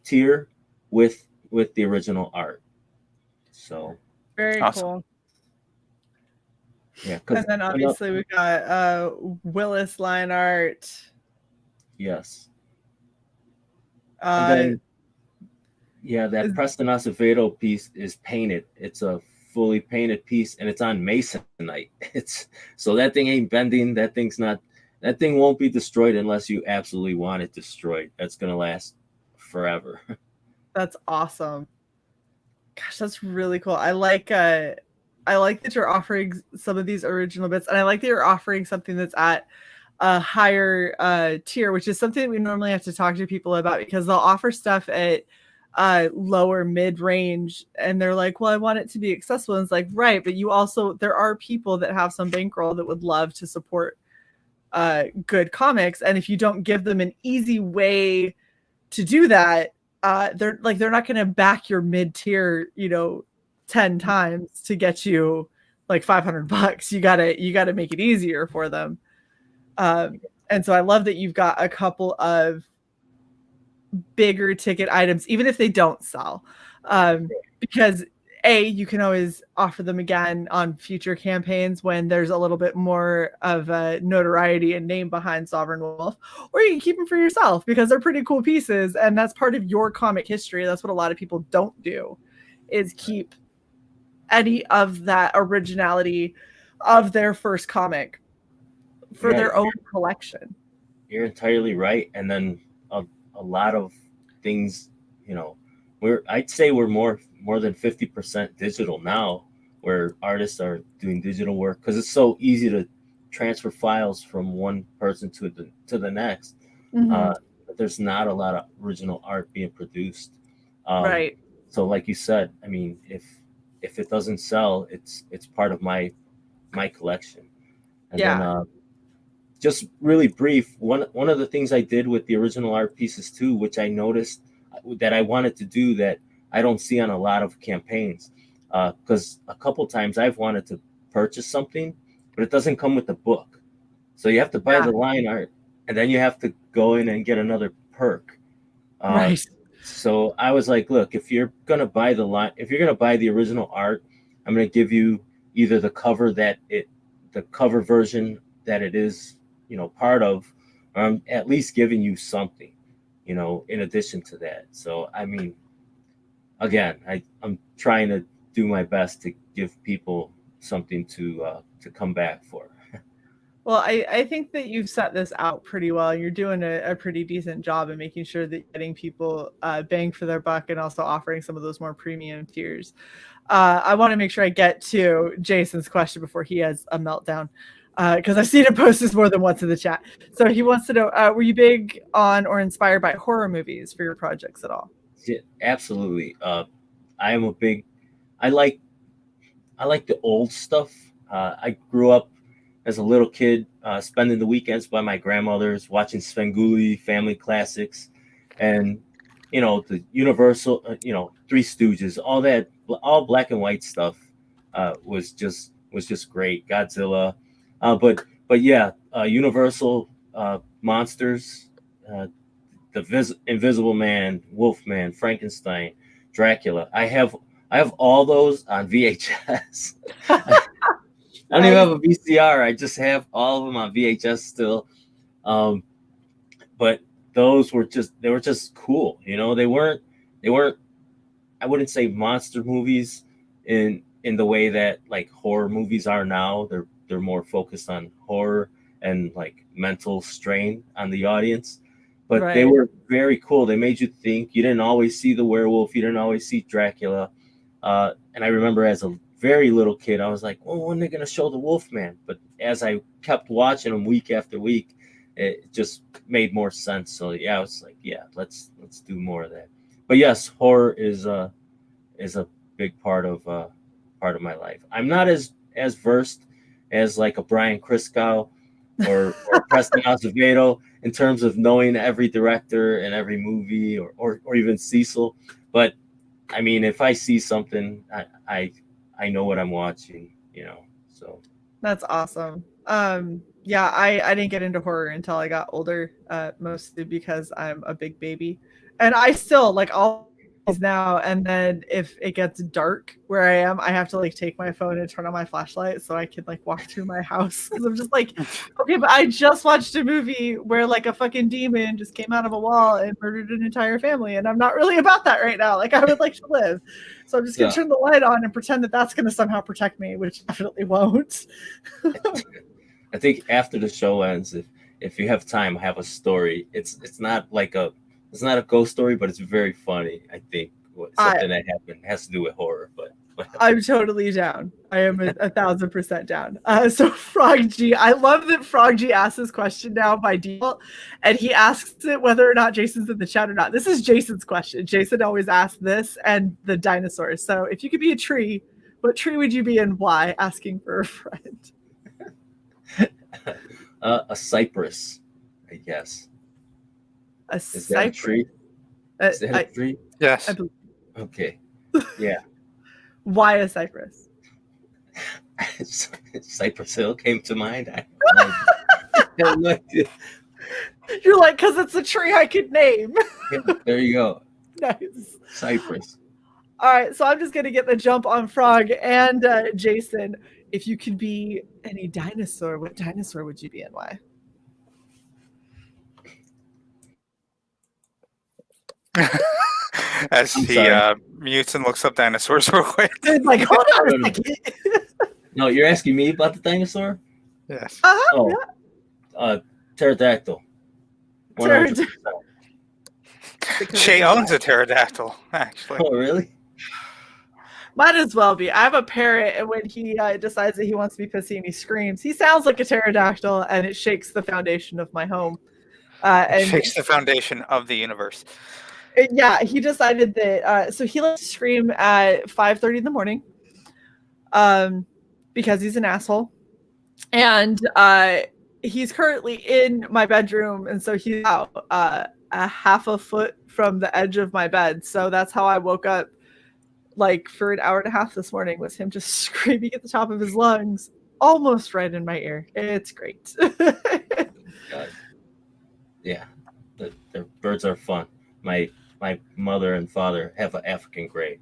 tier with the original art. So very awesome. Cool. Yeah, and then obviously we got Willis line art. Yes. And then, that Preston Acevedo piece is painted. It's a fully painted piece, and it's on masonite. So that thing ain't bending. That thing won't be destroyed unless you absolutely want it destroyed. That's gonna last forever. That's awesome. Gosh, that's really cool. I like that you're offering some of these original bits, and I like that you're offering something that's at a higher tier, which is something that we normally have to talk to people about because they'll offer stuff at lower mid-range and they're like, well, I want it to be accessible. And it's like, right, but there are people that have some bankroll that would love to support good comics, and if you don't give them an easy way to do that, they're not going to back your mid-tier 10 times to get you like $500. You gotta make it easier for them. And so I love that you've got a couple of bigger ticket items, even if they don't sell, because you can always offer them again on future campaigns when there's a little bit more of notoriety and name behind Sovereign Wolf, or you can keep them for yourself because they're pretty cool pieces and that's part of your comic history. That's what a lot of people don't do, is keep any of that originality of their first comic for their own collection. You're entirely right. And then a lot of things, I'd say we're more than 50% digital now, where artists are doing digital work because it's so easy to transfer files from one person to the next. There's not a lot of original art being produced. Right. So like you said, I mean, if it doesn't sell, it's part of my collection. And then just really brief, one of the things I did with the original art pieces too, which I noticed that I wanted to do that I don't see on a lot of campaigns, because a couple times I've wanted to purchase something, but it doesn't come with the book. So you have to buy the line art, and then you have to go in and get another perk. Right. So I was like, look, if you're gonna buy the original art, I'm gonna give you either the cover version that it is, part of, or I'm at least giving you something, in addition to that. So, I mean, again, I'm trying to do my best to give people something to come back for. Well, I think that you've set this out pretty well. You're doing a pretty decent job of making sure that you're getting people bang for their buck and also offering some of those more premium tiers. I want to make sure I get to Jason's question before he has a meltdown, because I've seen it posted more than once in the chat. So he wants to know, were you big on or inspired by horror movies for your projects at all? Yeah, absolutely. I like the old stuff. I grew up as a little kid, spending the weekends by my grandmother's, watching Svengoolie, family classics, and the Universal, Three Stooges, all that, all black and white stuff, was just great. Godzilla, but yeah, Universal monsters, the Invisible Man, Wolfman, Frankenstein, Dracula. I have all those on VHS. I don't even have a VCR. I just have all of them on VHS still. But those were just cool. They weren't, I wouldn't say monster movies in the way that like horror movies are now. They're more focused on horror and like mental strain on the audience. But they were very cool. They made you think. You didn't always see the werewolf. You didn't always see Dracula. And I remember as a very little kid, I was like, "Oh, when are they going to show the Wolfman?" But as I kept watching them week after week, it just made more sense. So yeah, I was like, "Yeah, let's do more of that." But yes, horror is a big part of my life. I'm not as versed as like a Brian Criscow or Preston Azevedo in terms of knowing every director and every movie or even Cecil. But I mean, if I see something, I know what I'm watching, so. That's awesome. Yeah, I didn't get into horror until I got older, mostly because I'm a big baby. And I still like all these now, and then if it gets dark where I am, I have to like take my phone and turn on my flashlight so I can like walk through my house, because I'm just like, okay, but I just watched a movie where like a fucking demon just came out of a wall and murdered an entire family, and I'm not really about that right now. Like, I would like to live, so I'm just gonna turn the light on and pretend that that's gonna somehow protect me, which definitely won't. I think after the show ends, if you have time, I have a story. It's not a ghost story, but it's very funny. I think something that happened has to do with horror, but I'm totally down. I am 1,000% down. So Frog G, I love that Frog G asks this question now by default, and he asks it whether or not Jason's in the chat or not. This is Jason's question. Jason always asks this and the dinosaurs. So if you could be a tree, what tree would you be and why? Asking for a friend. A cypress, I guess. Is that a tree? Is that a tree? Yes. Okay. Yeah. Why a cypress? Cypress Hill came to mind. I have no idea. You're like, because it's a tree I could name. Yeah, there you go. Nice. Cypress. All right, so I'm just going to get the jump on Frog and Jason. If you could be any dinosaur, what dinosaur would you be and why? As I'm he sorry. mutes and looks up dinosaurs real quick. It's like, hold on a second. No, you're asking me about the dinosaur? Yes. Oh, pterodactyl. 100%. Shae owns a pterodactyl, actually. Oh, really? Might as well be. I have a parrot, and when he decides that he wants to be pissy and he screams, he sounds like a pterodactyl, and it shakes the foundation of my home. It shakes the foundation of the universe. Yeah, he decided that. So he likes to scream at 5:30 in the morning, because he's an asshole, and he's currently in my bedroom, and so he's out a half a foot from the edge of my bed. So that's how I woke up. Like for an hour and a half this morning was him just screaming at the top of his lungs, almost right in my ear. It's great. God. Yeah, the birds are fun. My mother and father have an African gray.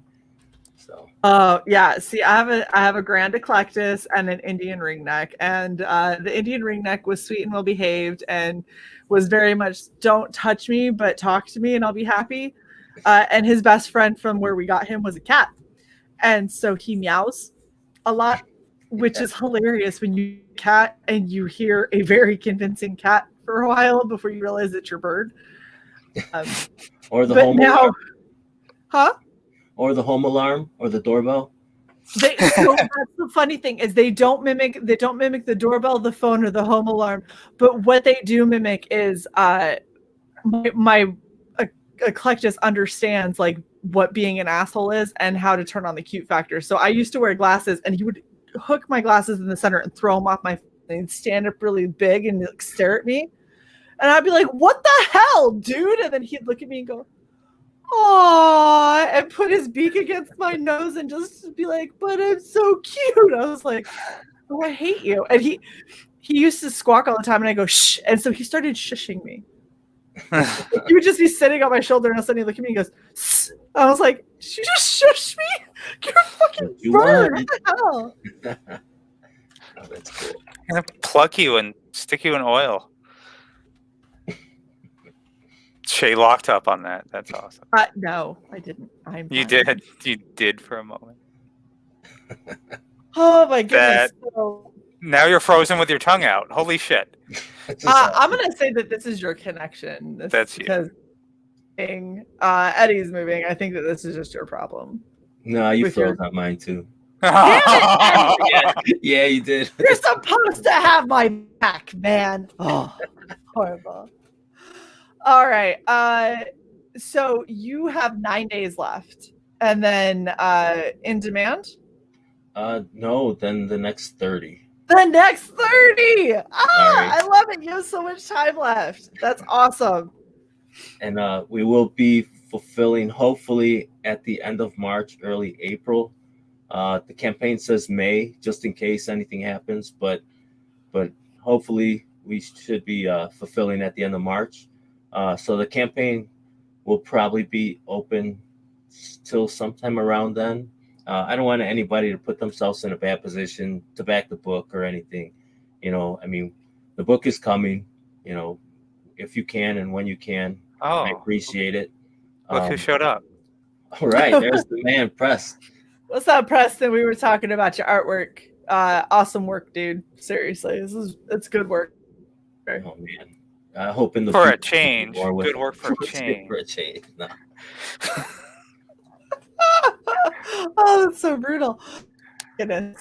So. Oh yeah. See, I have a Grand Eclectus and an Indian ringneck, and the Indian ringneck was sweet and well behaved, and was very much don't touch me, but talk to me, and I'll be happy. And his best friend from where we got him was a cat. And so he meows a lot, which is hilarious when you cat and you hear a very convincing cat for a while before you realize it's your bird. Or the home alarm. Huh? Or the home alarm or the doorbell. So that's the funny thing is they don't mimic the doorbell, the phone, or the home alarm. But what they do mimic is my Eclectus understands like what being an asshole is and how to turn on the cute factor. So I used to wear glasses, and he would hook my glasses in the center and throw them off my face and stand up really big and like, stare at me. And I'd be like, "What the hell, dude?" And then he'd look at me and go, "Aww," and put his beak against my nose and just be like, "But I'm so cute." I was like, "Oh, I hate you." And he used to squawk all the time, and I go, "Shh." And so he started shushing me. He would just be sitting on my shoulder, and all of a sudden he looked at me and goes, "Sss." I was like, "Did you just shush me? You're a fucking bird. What the hell?" Oh, that's cool. I'm gonna pluck you and stick you in oil. Shae locked up on that. That's awesome. No, I didn't. You did. You did for a moment. Oh my goodness. Now you're frozen with your tongue out. Holy shit. I'm going to say that this is your connection. That's because Eddie's moving. I think that this is just your problem. No, you froze on mine too. Damn it, Eddie! Yeah, you did. You're supposed to have my back, man. Oh, horrible. All right. So you have 9 days left. And then in demand? No, then the next 30. The next 30! Right. I love it. You have so much time left. That's awesome. And we will be fulfilling, hopefully, at the end of March, early April. The campaign says May, just in case anything happens. But hopefully, we should be fulfilling at the end of March. So the campaign will probably be open till sometime around then. I don't want anybody to put themselves in a bad position to back the book or anything. I mean, the book is coming, if you can and when you can. Oh, I appreciate it. Look who showed up. All right, there's the man, Press. What's up, Preston? We were talking about your artwork. Awesome work, dude. Seriously, it's good work. Oh, man. I hope in the for future a change. Good work for a change. For a change. No. Oh, that's so brutal. Goodness.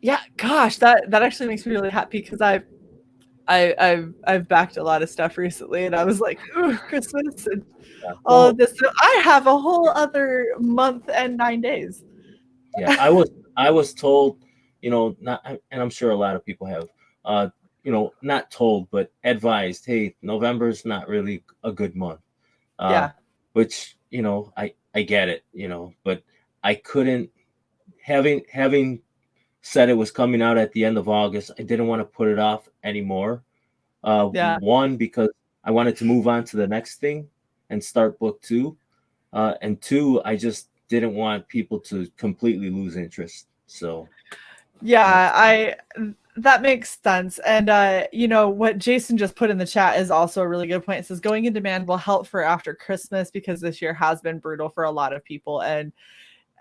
Yeah, gosh, that actually makes me really happy because I've backed a lot of stuff recently, and I was like, ooh, Christmas and all of this. So I have a whole other month and 9 days. Yeah, I was told, not, and I'm sure a lot of people have, not told, but advised, hey, November's not really a good month. Yeah. Which, I get it, but I couldn't having said it was coming out at the end of August, I didn't want to put it off anymore. Yeah. One, because I wanted to move on to the next thing and start book 2. And 2, I just didn't want people to completely lose interest. So yeah, that makes sense. And what Jason just put in the chat is also a really good point. It says going in demand will help for after Christmas because this year has been brutal for a lot of people, and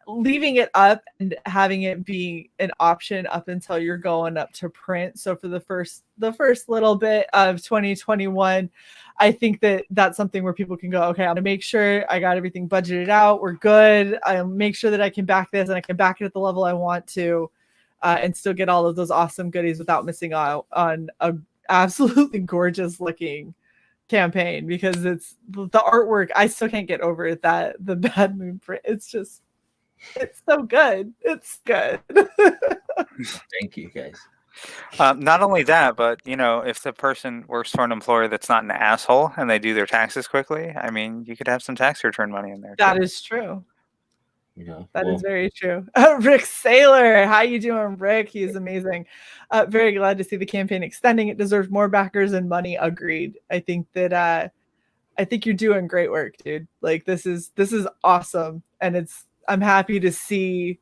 leaving it up and having it be an option up until you're going up to print. So for the first little bit of 2021, I think that's something where people can go, okay, I'm gonna make sure I got everything budgeted out. We're good. I'll make sure that I can back this and I can back it at the level I want to, and still get all of those awesome goodies without missing out on a absolutely gorgeous looking campaign, because it's the artwork. I still can't get over it, that the Bad Moon print. It's so good. It's good. Thank you, guys. Not only that, but if the person works for an employer that's not an asshole and they do their taxes quickly, I mean, you could have some tax return money in there. That is true. Yeah, that is very true. Rick Saylor, how you doing, Rick? He's amazing. Very glad to see the campaign extending. It deserves more backers and money. Agreed. I think you're doing great work, dude. Like this is awesome, and I'm happy to see.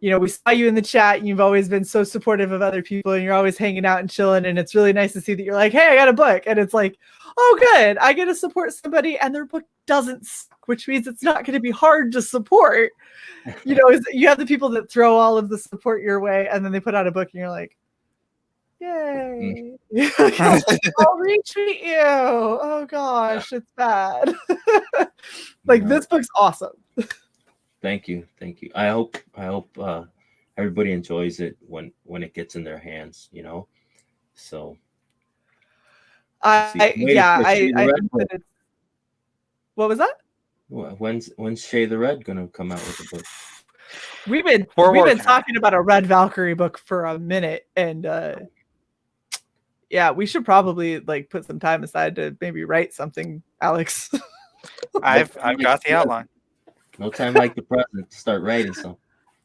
We saw you in the chat, and you've always been so supportive of other people, and you're always hanging out and chilling. And it's really nice to see that you're like, hey, I got a book. And it's like, oh, good. I get to support somebody and their book doesn't suck, which means it's not going to be hard to support. You have the people that throw all of the support your way, and then they put out a book and you're like, yay. I'll retweet you. Oh, gosh, it's bad. This book's awesome. Thank you. I hope everybody enjoys it when it gets in their hands. So. I think that it's. What was that? When's Shae the Red gonna come out with a book? We've been talking about a Red Valkyrie book for a minute, and we should probably put some time aside to maybe write something, Alex. I've got the outline. No time like the present to start writing something.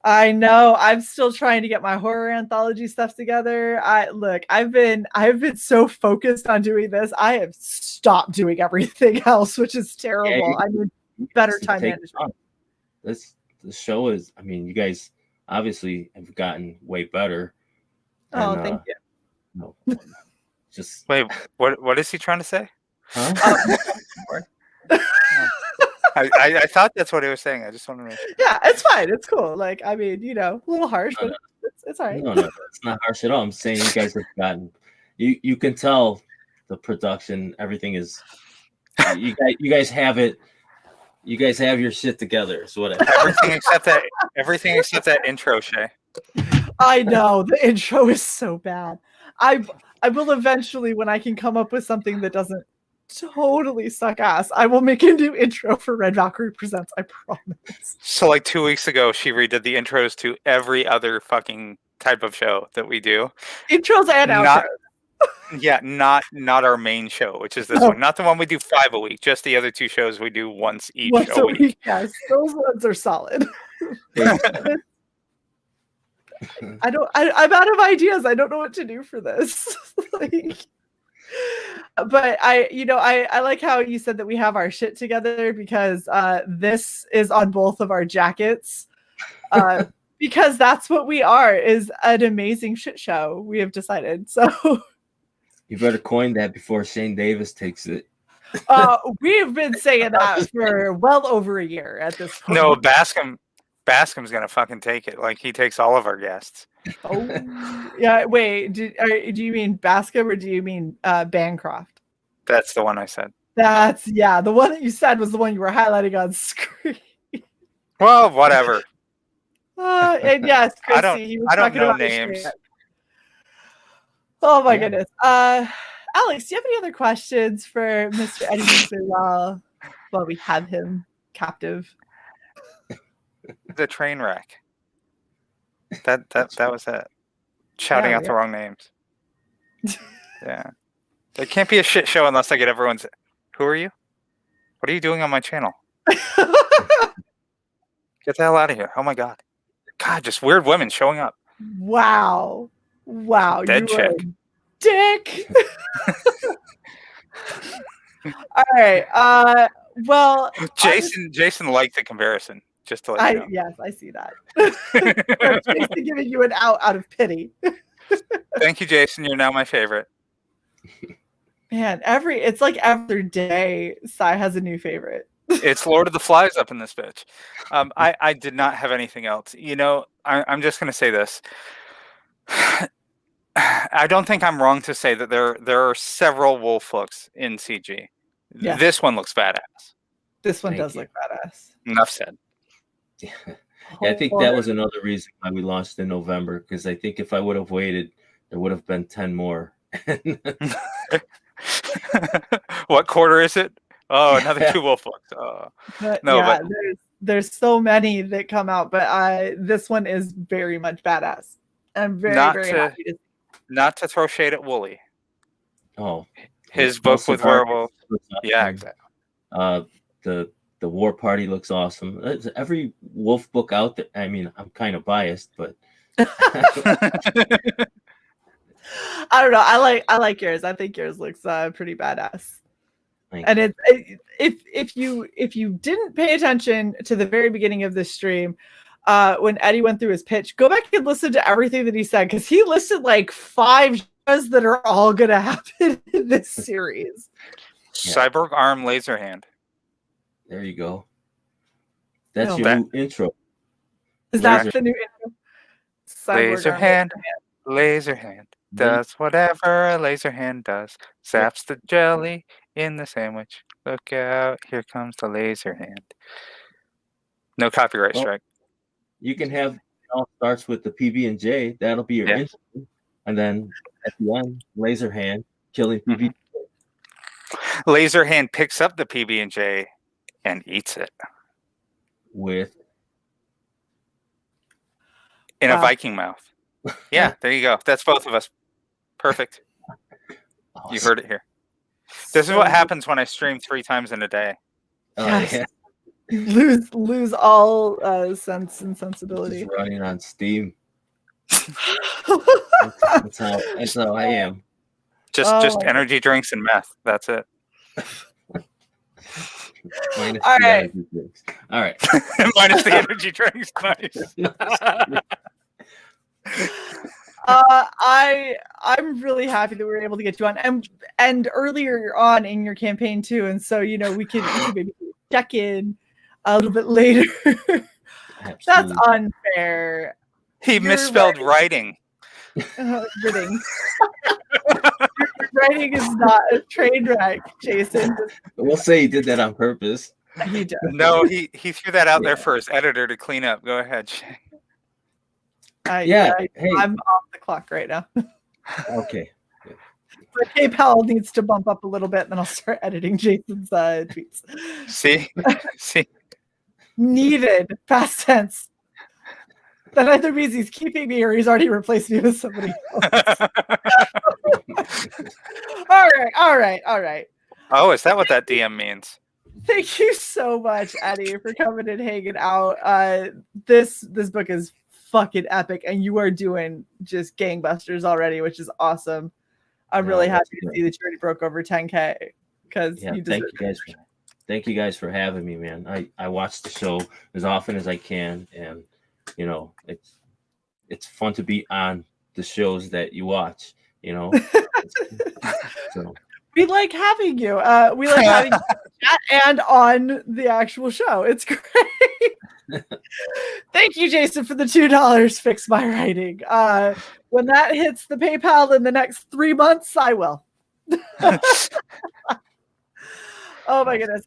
I know. I'm still trying to get my horror anthology stuff together. I've been so focused on doing this. I have stopped doing everything else, which is terrible. I need better time management. The show is. I mean, you guys obviously have gotten way better. Oh, thank you. No, just wait. What is he trying to say? Huh? I thought that's what he was saying. I just want to know. Yeah, it's fine. It's cool. A little harsh, but it's all right. No, it's not harsh at all. I'm saying you guys have gotten. You can tell the production. Everything is. You guys have it. You guys have your shit together. So whatever. Everything except that intro, Shae. I know the intro is so bad. I will eventually, when I can come up with something that doesn't totally suck ass, I will make a new intro for Red Valkyrie Presents. I promise. So 2 weeks ago, she redid the intros to every other fucking type of show that we do. Intros and outros. Yeah, not our main show, which is this one. Not the one we do 5 a week. Just the other 2 shows we do once each a week. Yes, those ones are solid. I'm out of ideas. I don't know what to do for this. But I like how you said that we have our shit together, because this is on both of our jackets, because that's what we are, is an amazing shit show. We have decided. So you better coin that before Shane Davis takes it. We've been saying that for well over a year at this point. No, Bascom's gonna fucking take it. He takes all of our guests. Oh, yeah. Wait, do you mean Bascom or do you mean Bancroft? That's the one I said. The one that you said was the one you were highlighting on screen. Well, whatever. And yes, Chrissy, I don't know names. Oh my goodness. Alex, do you have any other questions for Mr. Eddie Winkler while we have him captive? The train wreck. That was it. Shouting out the wrong names. Yeah. It can't be a shit show unless I get everyone's. Who are you? What are you doing on my channel? Get the hell out of here. Oh my God. God, just weird women showing up. Wow. Dead You chick. are a dick. All right. Well, Jason liked the comparison, just to let you know. yes, I see that. That's Jason giving you an out of pity. Thank you, Jason. You're now my favorite. Man, it's like every day Cy has a new favorite. It's Lord of the Flies up in this bitch. I did not have anything else. You know, I'm just going to say this. I don't think I'm wrong to say that there are several wolf looks in CG. Yeah. This one looks badass. This one does look badass. Enough said. Yeah, I think that was another reason why we launched in November, because I think if I would have waited, there would have been 10 more. What quarter is it? Oh, another 2 wolf looks. Oh. But No, yeah, but there's so many that come out, but this one is very much badass. I'm very happy to. Not to throw shade at Wooly. Oh, his book with werewolves. Yeah, exactly. The War Party looks awesome. Every wolf book out there. I mean, I'm kind of biased, but I don't know. I like yours. I think yours looks pretty badass. And if you didn't pay attention to the very beginning of this stream, when Eddie went through his pitch, go back and listen to everything that he said, because he listed like 5 shows that are all gonna happen in this series. Cyborg arm laser hand. There you go. That's your new intro. Is that the new intro? Laser hand does whatever a laser hand does. Zaps the jelly in the sandwich. Look out, here comes the laser hand. No copyright strike. You can have it all starts with the PB&J. That'll be your intro. And then at the end, laser hand killing PB&J. Laser hand picks up the PB&J and eats it. In a Viking mouth. Yeah, there you go. That's both of us. Perfect. Awesome. You heard it here. This is what happens when I stream 3 times in a day. Yeah. Lose all sense and sensibility. Just running on steam. that's how I am. Just energy drinks and meth. That's it. Minus all the right. energy drinks. All right. Minus the energy drinks. Nice. I'm really happy that we were able to get you on, and earlier on in your campaign too, and so we could maybe check in a little bit later. That's unfair. He misspelled writing. Writing. Your writing is not a train wreck, Jason. We'll say he did that on purpose. He does. No, he threw that out there for his editor to clean up. Go ahead, Shae. Hey. I'm off the clock right now. Okay. But PayPal needs to bump up a little bit, and then I'll start editing Jason's tweets. See. Needed past tense. That either means he's keeping me or he's already replaced me with somebody else. All right. Oh, is that what that DM means? Thank you so much, Eddie, for coming and hanging out. This book is fucking epic, and you are doing just gangbusters already, which is awesome. I'm really happy to see that you already broke over 10K, because you deserve it. Thank you guys for having me, man. I watch the show as often as I can, and it's fun to be on the shows that you watch. So. We like having you. We like having you chat and on the actual show. It's great. Thank you, Jason, for the $2. Fix my writing. When that hits the PayPal in the next 3 months, I will. Oh my goodness.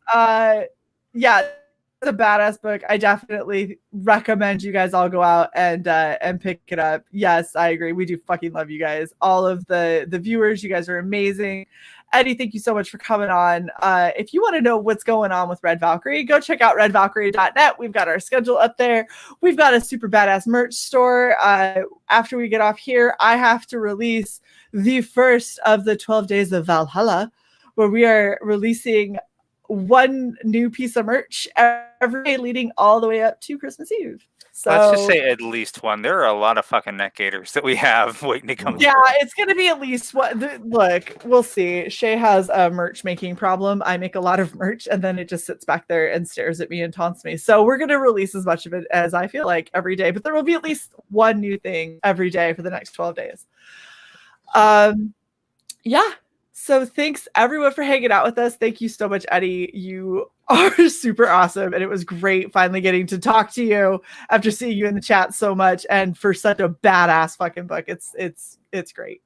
It's a badass book. I definitely recommend you guys all go out and pick it up. Yes, I agree. We do fucking love you guys. All of the viewers, you guys are amazing. Eddie, thank you so much for coming on. If you want to know what's going on with Red Valkyrie, go check out redvalkyrie.net. We've got our schedule up there. We've got a super badass merch store. After we get off here, I have to release the first of the 12 Days of Valhalla, where we are releasing one new piece of merch every day leading all the way up to Christmas Eve. So let's just say at least one. There are a lot of fucking neck gaiters that we have waiting to come yeah, through. it's gonna be at least what. Look, we'll see. Shae has a merch making problem. I make a lot of merch, and then it just sits back there and stares at me and taunts me. So we're gonna release as much of it as I feel like every day, but there will be at least one new thing every day for the next 12 days. Yeah. So thanks everyone for hanging out with us. Thank you so much, Eddie. You are super awesome, and it was great finally getting to talk to you after seeing you in the chat so much, and for such a badass fucking book. It's great.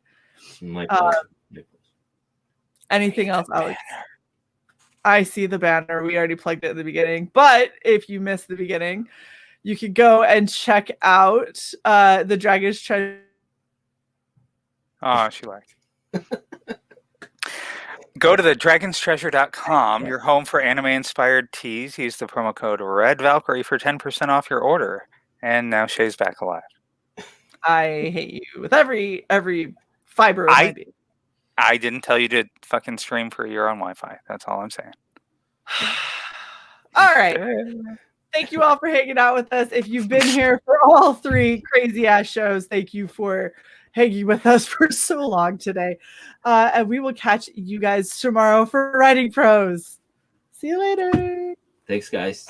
My pleasure. Anything else, Alex? I see the banner. We already plugged it at the beginning, but if you missed the beginning, you could go and check out the Dragon's Treasure. Oh, she liked. Go to the dragonstreasure.com, your home for anime-inspired teas. Use the promo code Red Valkyrie for 10% off your order. And now Shae's back alive. I hate you with every fiber of my being. I didn't tell you to fucking stream for your own Wi-Fi. That's all I'm saying. All right. Thank you all for hanging out with us. If you've been here for all 3 crazy ass shows, thank you for hanging with us for so long today. And we will catch you guys tomorrow for Writing Pros. See you later. Thanks, guys.